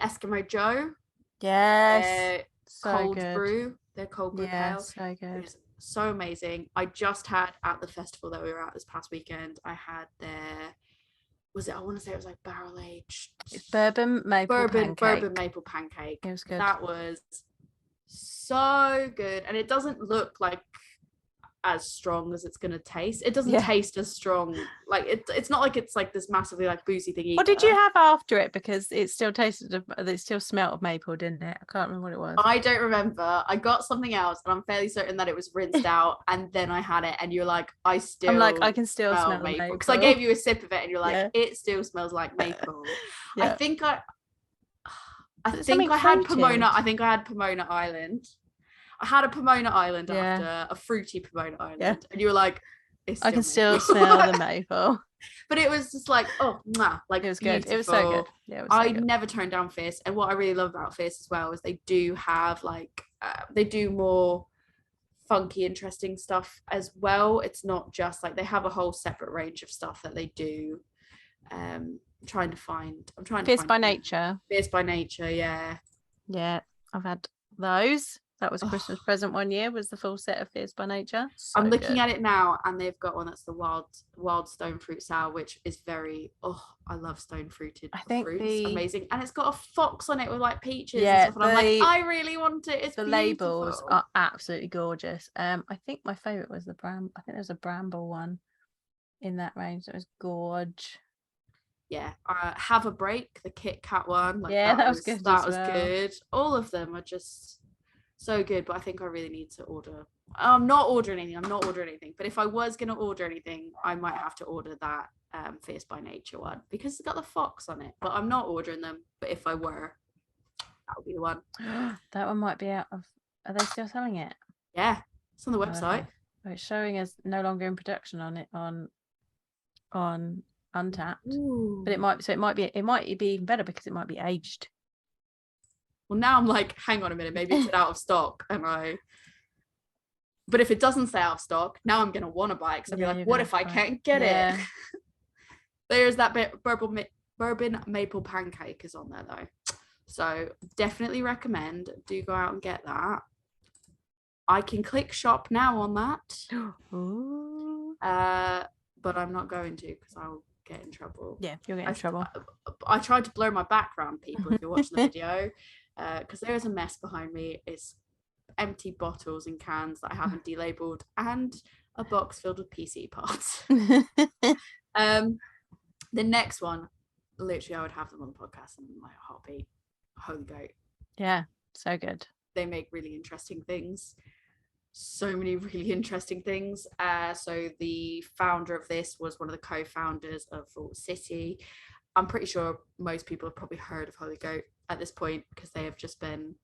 Eskimo Joe. Yes. Cold brew. Their cold brew pale. So good. It's so amazing. I just had at the festival that we were at this past weekend, I had their, I want to say it was like barrel aged. It's bourbon maple pancake. It was good. That was so good. And it doesn't look like as strong as it's gonna taste. It doesn't taste as strong. Like it's not like it's like this massively like boozy thing either. What did you have after it? Because it still smelled of maple, didn't it? I can't remember what it was. I don't remember. I got something else and I'm fairly certain that it was rinsed out and then I had it and you're like, I can still smell maple. Because I gave you a sip of it and you're like, it still smells like maple. I think I had Pomona. I think I had Pomona Island. I had a Pomona Island after a fruity Pomona Island, and you were like, I can still smell the maple. But it was just like, like it was beautiful. Good. It was so good. Yeah, I never turned down Fierce, and what I really love about Fierce as well is they do have like they do more funky, interesting stuff as well. It's not just like they have a whole separate range of stuff that they do. I'm trying to find Fierce by Nature. Fierce by Nature, yeah. Yeah, I've had those. That was a Christmas present one year, was the full set of Fierce by Nature. So I'm looking at it now and they've got one that's the wild stone fruit sour, which is very, I love stone fruited fruits. Amazing. And it's got a fox on it with like peaches and stuff. And I'm like, I really want it. It's the beautiful. Labels are absolutely gorgeous. I think my favourite was I think there was a bramble one in that range. That was gorge. Yeah, Have a Break, the Kit Kat one. Like, that was good. That was good. All of them are just so good, but I think I really need to order. I'm not ordering anything. But if I was going to order anything, I might have to order that Fierce by Nature one because it's got the fox on it. But I'm not ordering them. But if I were, that would be the one. That one might be out of. Are they still selling it? Yeah, it's on the website. Oh, it's showing as no longer in production on it on Untapped. Ooh. But it might be even better because it might be aged. Well, now I'm like, hang on a minute, maybe it's out of stock, and But if it doesn't say out of stock, now I'm gonna want to buy it because I'll be like, what if I can't get it? There's that bit bourbon maple pancake is on there though, so definitely recommend. Do go out and get that. I can click shop now on that. Ooh. But I'm not going to because I'll get in trouble. Yeah, you'll get in trouble. I tried to blur my background, people, if you're watching the video, because there is a mess behind me. It's empty bottles and cans that I haven't delabeled and a box filled with PC parts. The next one, literally I would have them on the podcast in my heartbeat. Holy Goat. Yeah, so good. They make really interesting things. So many really interesting things. So the founder of this was one of the co-founders of Vault City. I'm pretty sure most people have probably heard of Holy Goat at this point because they have just been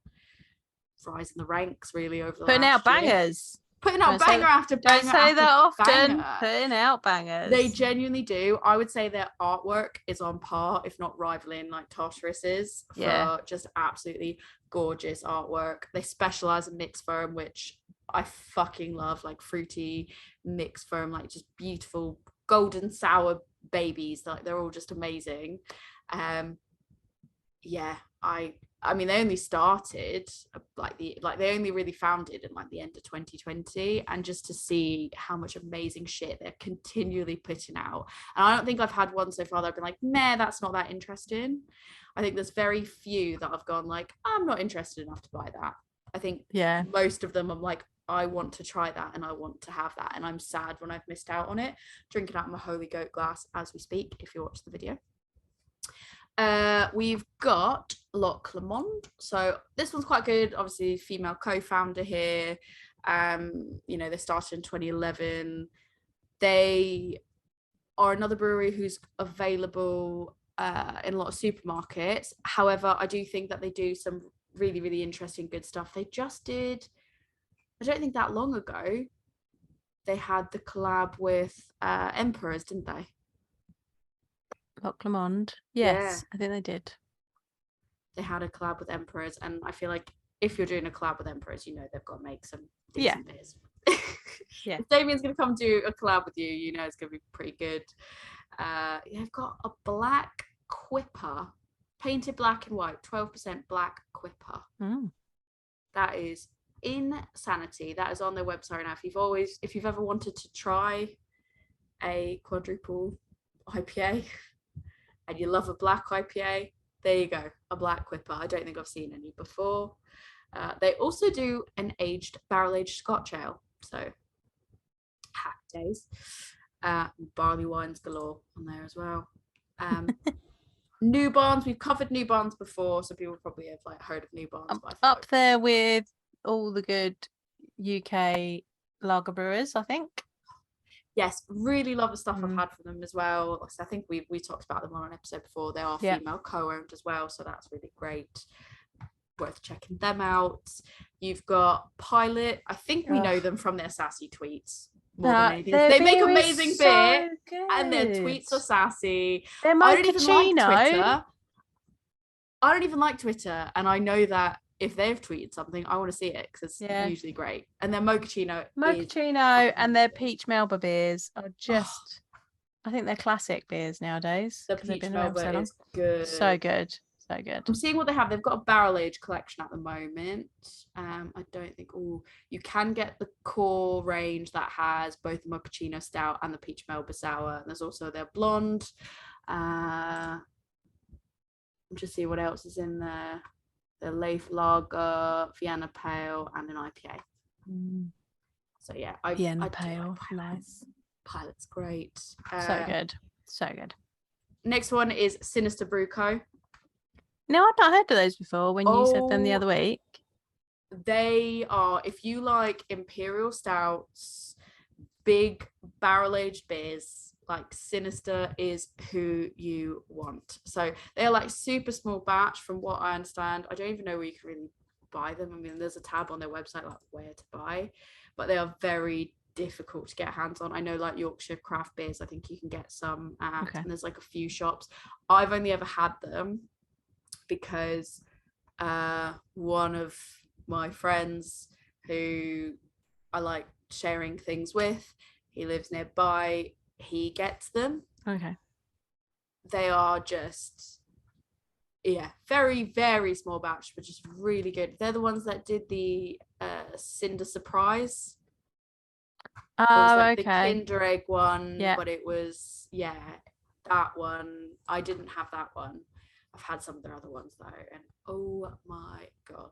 rising the ranks really over the putting last out bangers. Putting out banger after banger. Don't say that often. Banger. Putting out bangers. They genuinely do. I would say their artwork is on par, if not rivaling, like Tartarus's for just absolutely gorgeous artwork. They specialize in mixed firm, which I fucking love, like fruity mixed firm, like just beautiful golden sour babies. Like they're all just amazing. I mean, they only started they only really founded in like the end of 2020, and just to see how much amazing shit they're continually putting out. And I don't think I've had one so far that I've been like, nah, that's not that interesting. I think there's very few that I've gone like, I'm not interested enough to buy that. I think most of them I'm like, I want to try that and I want to have that, and I'm sad when I've missed out on it. Drinking out of my Holy Goat glass as we speak, if you watch the video. We've got Loch Lemon. So this one's quite good. Obviously, female co-founder here. They started in 2011. They are another brewery who's available in a lot of supermarkets. However, I do think that they do some really, really interesting, good stuff. They just did, I don't think that long ago, they had the collab with Emperors, didn't they? Loch Lemon. Yes, I think they did. They had a collab with Emperors, and I feel like if you're doing a collab with Emperors, you know they've got to make some decent beers. Yeah. If Damien's going to come do a collab with you, you know it's going to be pretty good. They've got a black Quipper, painted black and white, 12% black Quipper. That is insanity. That is on their website now. If you've ever wanted to try a quadruple IPA and you love a black IPA, there you go, a black Quipper. I don't think I've seen any before. They also do an barrel-aged Scotch ale, so happy days. Barley wines galore on there as well. New Barns, we've covered New Barns before, so people probably have like heard of New Barns. Up there with all the good UK lager brewers, I think. Yes, really love the stuff I've had from them as well. I think we talked about them on an episode before. They are female co-owned as well, so that's really great. Worth checking them out. You've got Pilot. I think we know them from their sassy tweets more than anything. They make amazing beer, and their tweets are sassy. Their mochaccino. I don't even like Twitter, and I know that if they've tweeted something, I want to see it because it's usually great. And their mochaccino and their peach Melba beers are just, I think they're classic beers nowadays. The peach Melba is good. So good. So good. I'm seeing what they have. They've got a barrel age collection at the moment. I don't think you can get the core range that has both the mochaccino stout and the peach Melba sour. And there's also their blonde. I'm just see what else is in there. The Leaf Lager, Vienna Pale, and an IPA. So yeah, Vienna Pale, nice. Pilot's great. So good, so good. Next one is Sinister Bruco. No, I've not heard of those before. When you said them the other week, they are. If you like imperial stouts, big barrel-aged beers, like Sinister is who you want. So they're like super small batch from what I understand. I don't even know where you can really buy them. I mean, there's a tab on their website like where to buy, but they are very difficult to get hands on. I know like Yorkshire craft beers, I think you can get some at, and there's like a few shops. I've only ever had them because one of my friends who I like sharing things with. He lives nearby. He gets them. Okay. They are just, very, very small batch, but just really good. They're the ones that did the Cinder Surprise. Oh, it was like okay. the Kinder Egg one, yeah. but it was, that one. I didn't have that one. I've had some of their other ones though, and oh my god.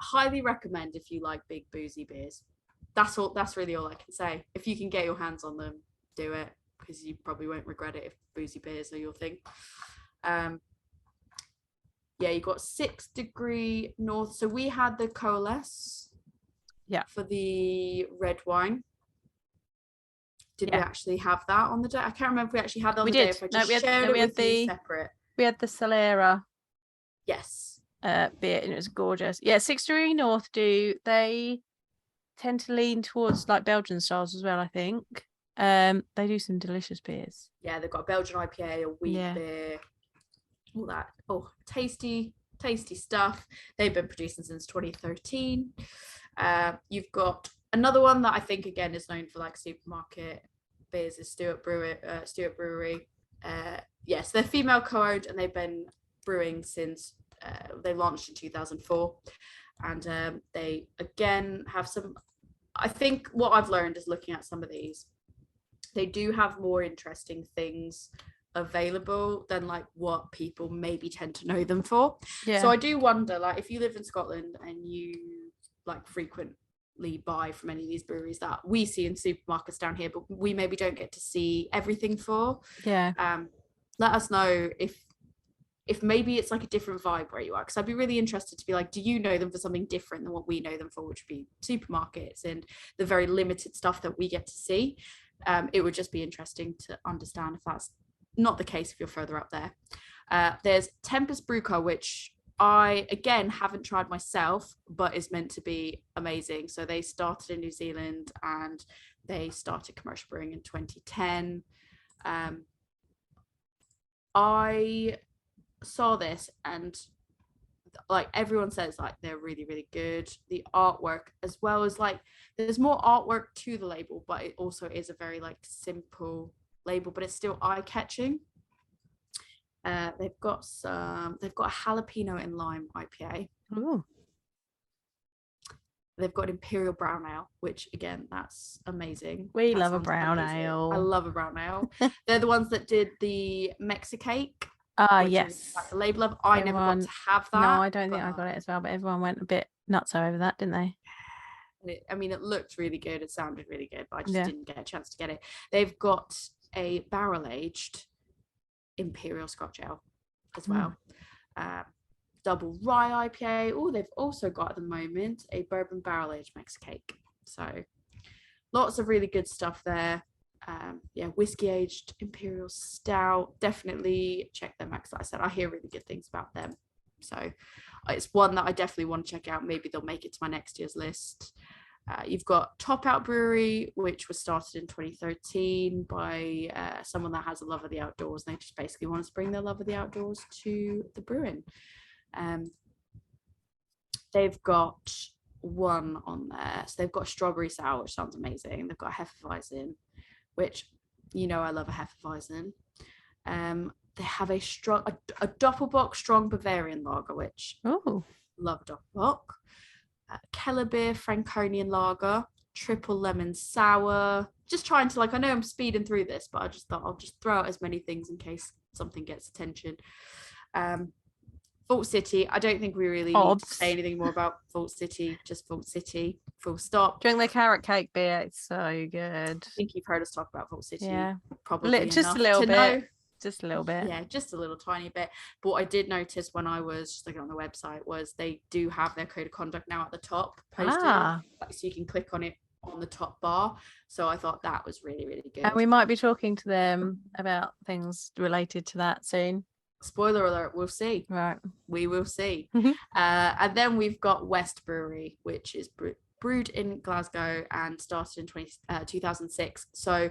Highly recommend if you like big boozy beers. That's really all I can say. If you can get your hands on them, do it, because you probably won't regret it if boozy beers are your thing. You got 6 Degree North. So we had the Coalesce for the red wine. Did we actually have that on the day? I can't remember if we actually had that on the day. If I just shared it with you separate. We had the Solera. Yes. Beer, and it was gorgeous. Yeah, 6 Degree North they tend to lean towards like Belgian styles as well, I think. They do some delicious beers. Yeah, they've got a Belgian IPA, a wheat beer, all that. Oh, tasty stuff. They've been producing since 2013. You've got another one that I think again is known for like supermarket beers is Stout Brewery. Yes, they're female co-owned and they've been brewing since they launched in 2004. And they again have some, I think what I've learned is looking at some of these, they do have more interesting things available than like what people maybe tend to know them for. So I do wonder, like, if you live in Scotland and you like frequently buy from any of these breweries that we see in supermarkets down here, but we maybe don't get to see everything for, let us know if maybe it's like a different vibe where you are, because I'd be really interested to be like, do you know them for something different than what we know them for, which would be supermarkets and the very limited stuff that we get to see. It would just be interesting to understand if that's not the case if you're further up there. There's Tempest Bruco, which I again haven't tried myself, but is meant to be amazing. So they started in New Zealand and they started commercial brewing in 2010. I saw this and like everyone says like they're really, really good. The artwork, as well as like there's more artwork to the label, but it also is a very like simple label, but it's still eye-catching. They've got a jalapeno and lime IPA. Ooh. They've got Imperial Brown Ale, which again, that's amazing. We love a brown ale. I love a brown ale. They're the ones that did the Mexicake. Yes. Like the label of, I never got to have that. No, I don't think I got it as well, but everyone went a bit nuts over that, didn't they? It looked really good. It sounded really good, but I just didn't get a chance to get it. They've got a barrel-aged Imperial Scotch Ale as well. Double rye IPA. Oh, they've also got at the moment a bourbon barrel-aged Mexicake. So lots of really good stuff there. Whiskey aged Imperial Stout, definitely check them out, because like I said, I hear really good things about them, so it's one that I definitely want to check out. Maybe they'll make it to my next year's list. You've got Top Out Brewery, which was started in 2013 by someone that has a love of the outdoors, and they just basically want to bring their love of the outdoors to the brewing. They've got one on there, so they've got a strawberry sour, which sounds amazing. They've got a Hefeweizen, which, you know, I love a Hefeweizen. They have a Doppelbock strong Bavarian lager, which love Doppelbock. Kellerbeer Franconian lager, triple lemon sour. Just trying to, like, I know I'm speeding through this, but I just thought I'll just throw out as many things in case something gets attention. Vault City, I don't think we really need to say anything more about Vault City, just Vault City, full stop. Drink the carrot cake beer, it's so good. I think you've heard us talk about Vault City probably just a little bit. Just a little bit. Yeah, just a little tiny bit. But what I did notice when I was just looking on the website was they do have their code of conduct now at the top posted, so you can click on it on the top bar. So I thought that was really, really good. And we might be talking to them about things related to that soon. Spoiler alert, we'll see. Right. We will see. And then we've got West Brewery, which is brewed in Glasgow and started in 2006. So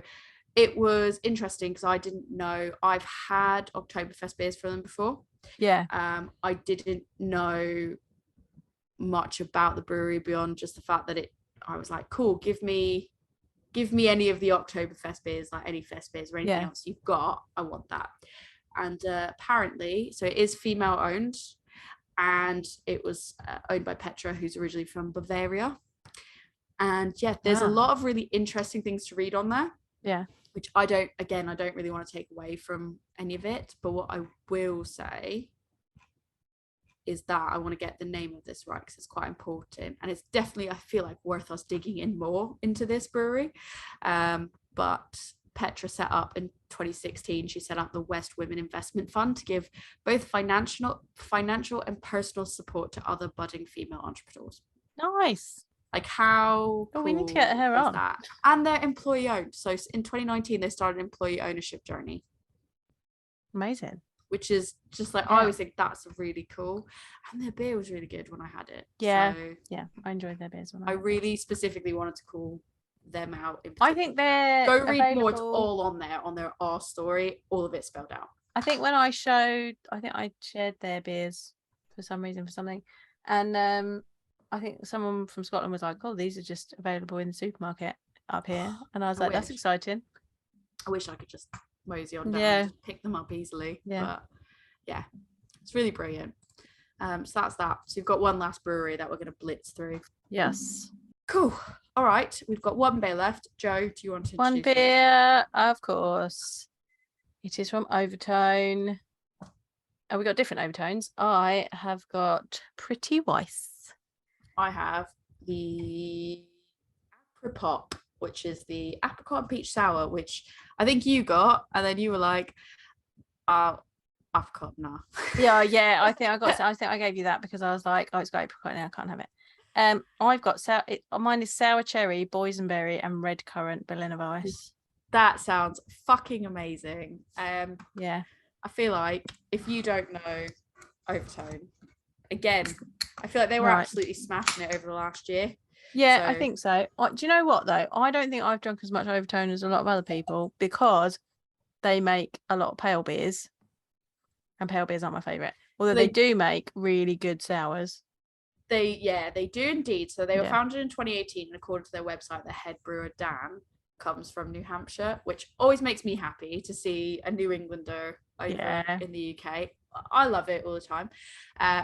it was interesting because I didn't know. I've had Oktoberfest beers for them before. Yeah. I didn't know much about the brewery beyond just the fact that I was like, cool, give me any of the Oktoberfest beers, like any fest beers or anything else you've got. I want that. And apparently, so it is female owned, and it was owned by Petra, who's originally from Bavaria. And yeah, there's a lot of really interesting things to read on there. Yeah. Which I don't really want to take away from any of it. But what I will say is that I want to get the name of this right, because it's quite important. And it's definitely, I feel like, worth us digging in more into this brewery. But Petra set up in 2016, she set up the West Women Investment Fund to give both financial and personal support to other budding female entrepreneurs. Nice. Like, how cool we need to get her on that? And they're employee owned. So in 2019, they started an employee ownership journey. Amazing. Which is just like, I always think that's really cool. And their beer was really good when I had it. Yeah. So yeah, I enjoyed their beers. I really specifically wanted to call them out. I think they're Go read available. more. It's all on their R story, all of it spelled out. I think when I shared their beers for some reason, for something. And I think someone from Scotland was like, oh, these are just available in the supermarket up here. And I was like, that's exciting. I wish I could just mosey on down and just pick them up easily. Yeah. But yeah, it's really brilliant. So that's that. So you've got one last brewery that we're going to blitz through. Yes. Cool. All right. We've got one beer left. Joe, do you want to one beer? Of course. It is from Overtone. Oh, we got different Overtones. I have got Pretty Weiss. I have the Apripop, which is the apricot and peach sour, which I think you got, and then you were like, apricot, nah. Yeah. I think I gave you that because I was like, oh, it's got apricot now, I can't have it. I've got mine is sour cherry, boysenberry, and red currant Berliner Weiss. That sounds fucking amazing. Yeah. I feel like if you don't know Overtone, again, I feel like they were absolutely smashing it over the last year. Yeah, so I think so. Do you know what though? I don't think I've drunk as much Overtone as a lot of other people, because they make a lot of pale beers, and pale beers aren't my favourite. Although they do make really good sours. They do indeed. So they were founded in 2018, and according to their website, the head brewer Dan comes from New Hampshire, which always makes me happy to see a New Englander over in the UK. I love it all the time.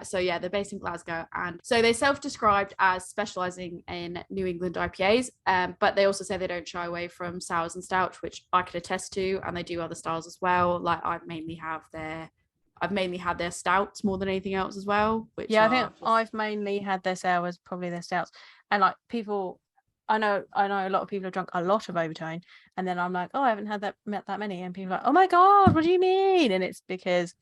So yeah, they're based in Glasgow, and so they self-described as specializing in New England IPAs, but they also say they don't shy away from sours and stouts, which I could attest to, and they do other styles as well. Like I've mainly had their stouts more than anything else as well. Which I think I've mainly had their sours, probably their stouts, and like people. I know a lot of people have drunk a lot of Overtone, and then I'm like, oh, I haven't met that many, and people are like, oh my god, what do you mean? And it's because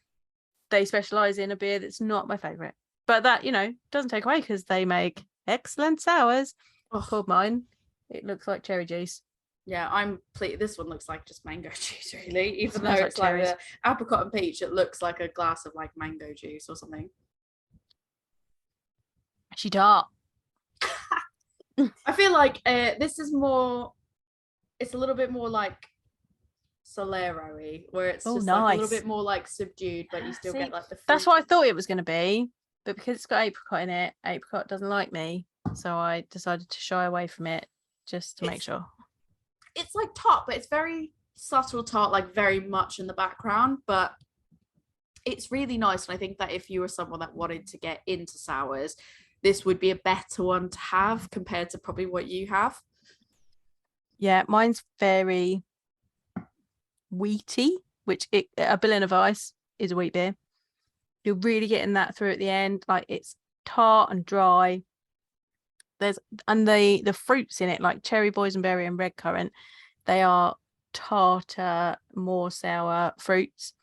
they specialize in a beer that's not my favorite, but that doesn't take away, because they make excellent sours. Called mine, it looks like cherry juice. Yeah, this one looks like just mango juice, really, even though it's like the apricot and peach. It looks like a glass of like mango juice or something. She tart. I feel like this is more, it's a little bit more like Solero-y, where it's just like a little bit more like subdued, but you still get like the fruit. That's what I thought it was going to be, but because it's got apricot in it, apricot doesn't like me, so I decided to shy away from it just to make sure. It's like tart, but it's very subtle tart, like very much in the background, but it's really nice. And I think that if you were someone that wanted to get into sours, this would be a better one to have compared to probably what you have. Yeah, mine's very wheaty, which a Berliner Weiss is a wheat beer. You're really getting that through at the end. Like, it's tart and dry. The fruits in it, like cherry, boysenberry, and red currant, they are tartar, more sour fruits.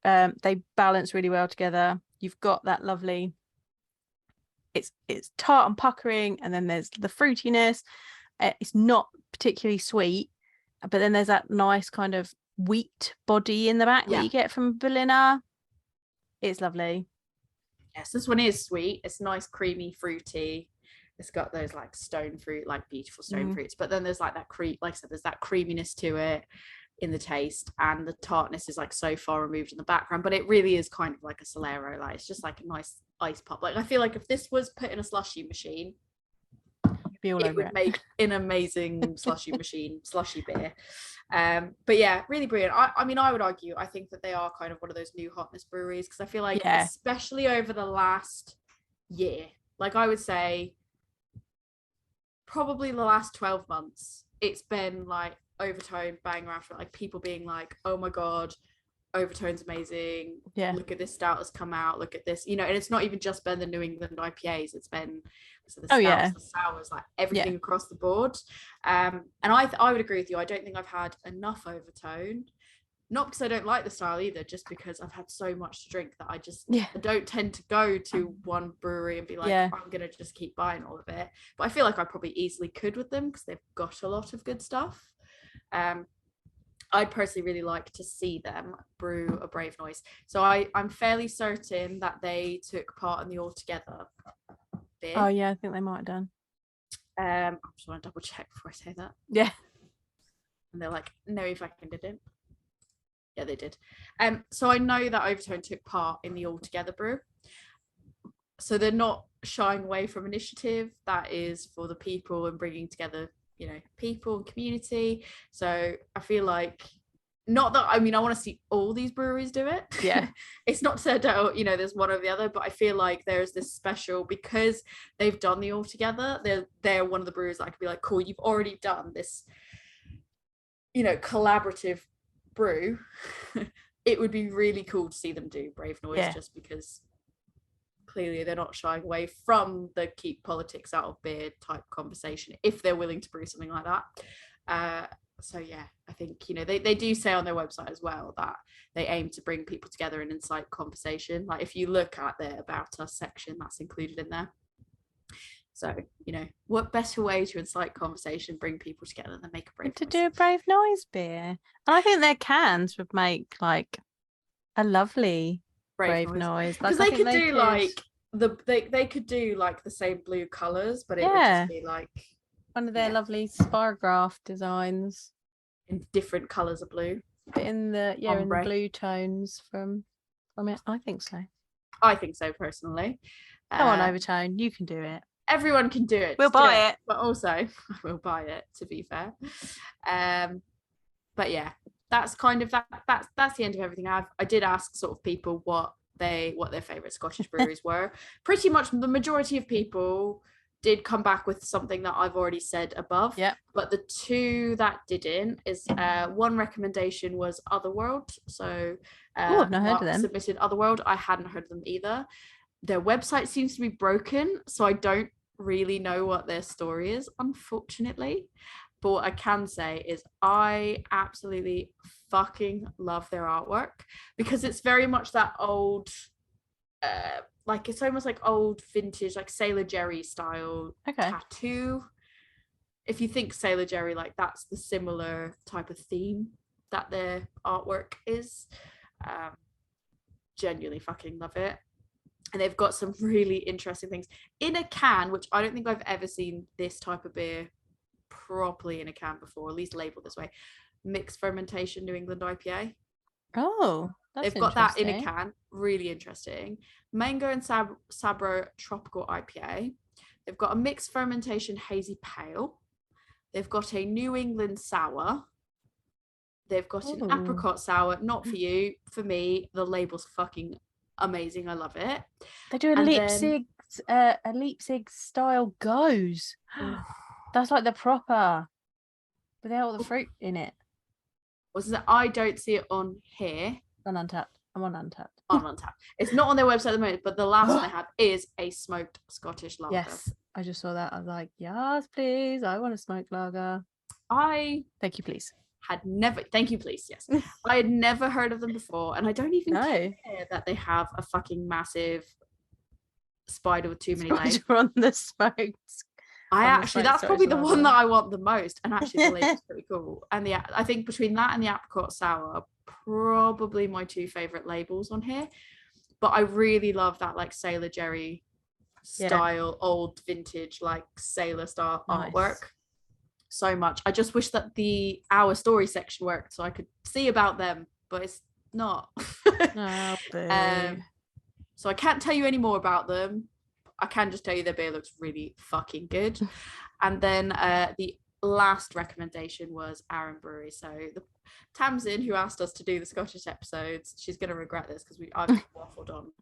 They balance really well together. You've got that lovely, it's tart and puckering, and then there's the fruitiness. It's not particularly sweet, but then there's that nice kind of wheat body in the back that you get from Berliner. It's lovely. Yes, this one is sweet. It's nice, creamy, fruity. It's got those like stone fruit, like beautiful stone fruits, but then there's like that like I said, there's that creaminess to it in the taste, and the tartness is like so far removed in the background, but it really is kind of like a Solero. Like, it's just like a nice ice pop. Like, I feel like if this was put in a slushy machine, Be all it over would make an amazing slushy beer. But yeah, really brilliant. I mean, I would argue, I think that they are kind of one of those new hotness breweries, because I feel like, especially over the last year, like I would say probably the last 12 months, it's been like Overtone bang around for like people being like, oh my god, Overtone's amazing. Yeah. Look at this stout has come out. Look at this. You know, and it's not even just been the New England IPAs. It's been the stouts, the sours, like everything across the board. And I would agree with you. I don't think I've had enough Overtone. Not because I don't like the style either, just because I've had so much to drink that I don't tend to go to one brewery and be like, I'm gonna just keep buying all of it. But I feel like I probably easily could with them, because they've got a lot of good stuff. I'd personally really like to see them brew a Brave Noise. So I'm fairly certain that they took part in the Altogether beer. Oh yeah, I think they might have done. I just want to double check before I say that. Yeah. And they're like, no, you fucking didn't. Yeah, they did. So I know that Overtone took part in the Altogether brew. So they're not shying away from initiative that is for the people and bringing together, you know, people and community. So I feel like, not that, I mean, I want to see all these breweries do it. Yeah. It's not said, you know, there's one or the other, but I feel like there's this special, because they've done the Altogether, they're one of the breweries that I could be like, cool, you've already done this, you know, collaborative brew. It would be really cool to see them do Brave Noise, just because clearly they're not shying away from the keep politics out of beer type conversation, if they're willing to brew something like that. So yeah, I think, you know, they do say on their website as well that they aim to bring people together and incite conversation. Like if you look at their About Us section, that's included in there. So, you know, what better way to incite conversation, bring people together than make a Brave Noise? Do a Brave Noise beer. And I think their cans would make like a lovely Brave Noise. Because they could do like they could do like the same blue colours, but it would just be like one of their lovely spirograph designs in different colours of blue. But in the in the blue tones from it. I think so. I think so personally. Come on, Overtone, you can do it. Everyone can do it. We'll buy it. But also, I will buy it, to be fair. But yeah, that's kind of that's the end of everything. I did ask sort of people what their favourite Scottish breweries were. Pretty much the majority of people did come back with something that I've already said above. Yeah. But the two that didn't is one recommendation was Otherworld. So I've not heard of them. Submitted Otherworld. I hadn't heard of them either. Their website seems to be broken, so I don't really know what their story is, unfortunately. But what I can say is I absolutely fucking love their artwork, because it's very much that old like it's almost like old vintage, like Sailor Jerry style tattoo. If you think Sailor Jerry, like that's the similar type of theme that their artwork is. Genuinely fucking love it. And they've got some really interesting things in a can, which I don't think I've ever seen this type of beer properly in a can before, at least labeled this way. Mixed fermentation New England IPA. Oh, they've got that in a can. Really interesting. Mango and Sabro tropical IPA. They've got a mixed fermentation hazy pale. They've got a New England sour. They've got an apricot sour. Not for you, for me. The label's fucking amazing. I love it. They do a Leipzig style goes. That's like the proper, without all the fruit in it. I don't see it on here. On Untapped. I'm on Untapped. On Untapped. It's not on their website at the moment, but the last one they have is a smoked Scottish lager. Yes, I just saw that. I was like, yes, please. I want a smoked lager. Thank you, please. Thank you, please. Yes. I had never heard of them before, and I don't even care that they have a fucking massive spider with too many legs on the smoked. That's probably the one that I want the most, and actually the label's pretty cool. And I think between that and the apricot sour are probably my two favorite labels on here. But I really love that like Sailor Jerry style, old vintage like sailor style artwork so much. I just wish that the Our Story section worked so I could see about them, but it's not. So I can't tell you any more about them. I can just tell you their beer looks really fucking good. And then the last recommendation was Aaron Brewery. So the Tamsin, who asked us to do the Scottish episodes, she's going to regret this because I've waffled on.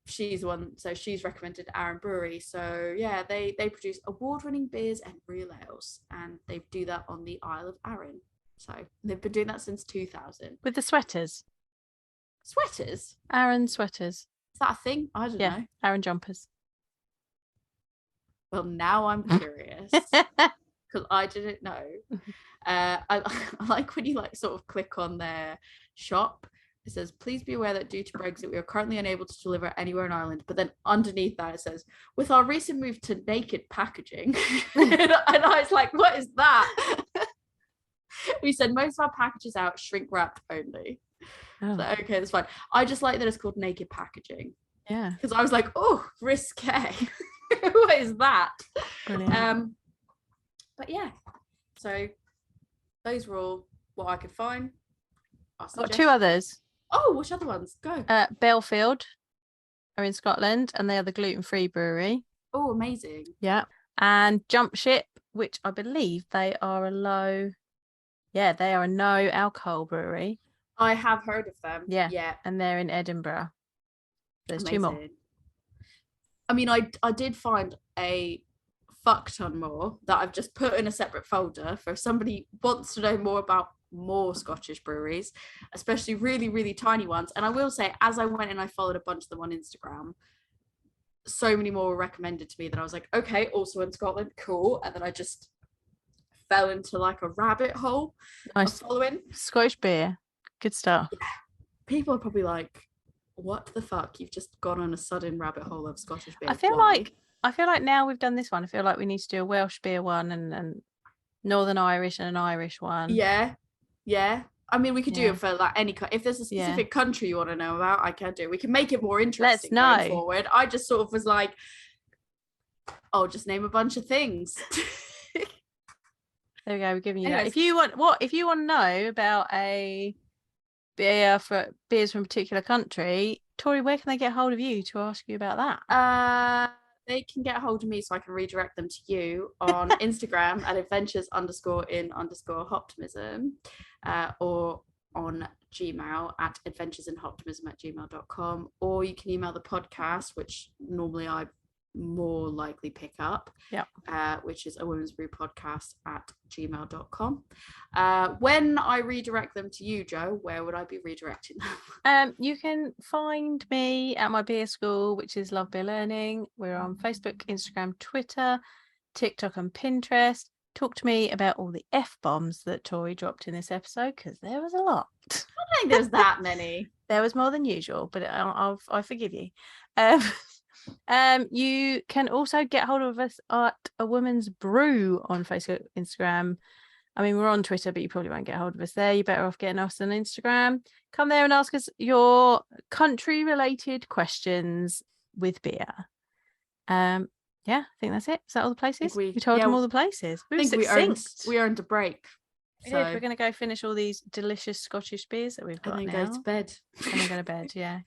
She's one, so she's recommended Aaron Brewery. So yeah, they produce award-winning beers and real ales, and they do that on the Isle of Arran. So they've been doing that since 2000. With the sweaters. Sweaters? Aaron sweaters. Is that a thing? I don't know. Aaron jumpers. Well, now I'm curious because I didn't know. I like when you like sort of click on their shop. It says, please be aware that due to Brexit, we are currently unable to deliver anywhere in Ireland. But then underneath that, it says, with our recent move to naked packaging. And I was like, what is that? We said most of our packages out shrink wrapped only. Oh. So, okay, that's fine. I just like that it's called naked packaging. Yeah. Because I was like, oh, risque. What is that? Brilliant. But yeah, so those were all what I could find. Got two others. Oh, which other ones? Go. Belfield are in Scotland, and they are the gluten-free brewery. Oh, amazing. Yeah. And Jump Ship, which I believe they are a no alcohol brewery. I have heard of them. Yeah. And they're in Edinburgh. There's amazing. 2 more. I mean, I did find a fuck ton more that I've just put in a separate folder for if somebody wants to know more about more Scottish breweries, especially really, really tiny ones. And I will say, as I went and I followed a bunch of them on Instagram, so many more were recommended to me that I was like, okay, also in Scotland, cool. And then I just fell into like a rabbit hole of following. Scottish beer, good stuff. Yeah. People are probably like, what the fuck? You've just gone on a sudden rabbit hole of Scottish beer. I feel like now we've done this one, I feel like we need to do a Welsh beer one and Northern Irish and an Irish one. Yeah. I mean, we could do it for like any. If there's a specific country you want to know about, I can do it. We can make it more interesting going forward. I just sort of was like, oh, just name a bunch of things. There we go. We're giving you that. If you want to know about a beer for beers from a particular country, Tori, where can they get hold of you to ask you about that? They can get a hold of me so I can redirect them to you on Instagram at adventures_in_optimism, or on Gmail at adventuresinoptimism@gmail.com, or you can email the podcast, which normally I more likely pick up, which is a women's brew podcast at gmail.com. When I redirect them to you, Joe, where would I be redirecting them? You can find me at my beer school, which is Love Beer Learning. We're on Facebook, Instagram, Twitter, TikTok and Pinterest. Talk to me about all the F-bombs that Tori dropped in this episode, because there was a lot. I don't think there's that many. There was more than usual, but I forgive you. You can also get hold of us at A Woman's Brew on Facebook, Instagram. I mean, we're on Twitter, but you probably won't get hold of us there. You're better off getting us on Instagram. Come there and ask us your country-related questions with beer. Yeah, I think that's it. Is that all the places? We told them all the places. We earned a break. So we're going to go finish all these delicious Scottish beers that we've got and then now. go to bed. And then go to bed, yeah.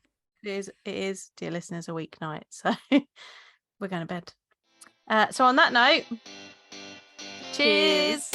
It is, dear listeners, a weeknight, so we're going to bed. So on that note, cheers.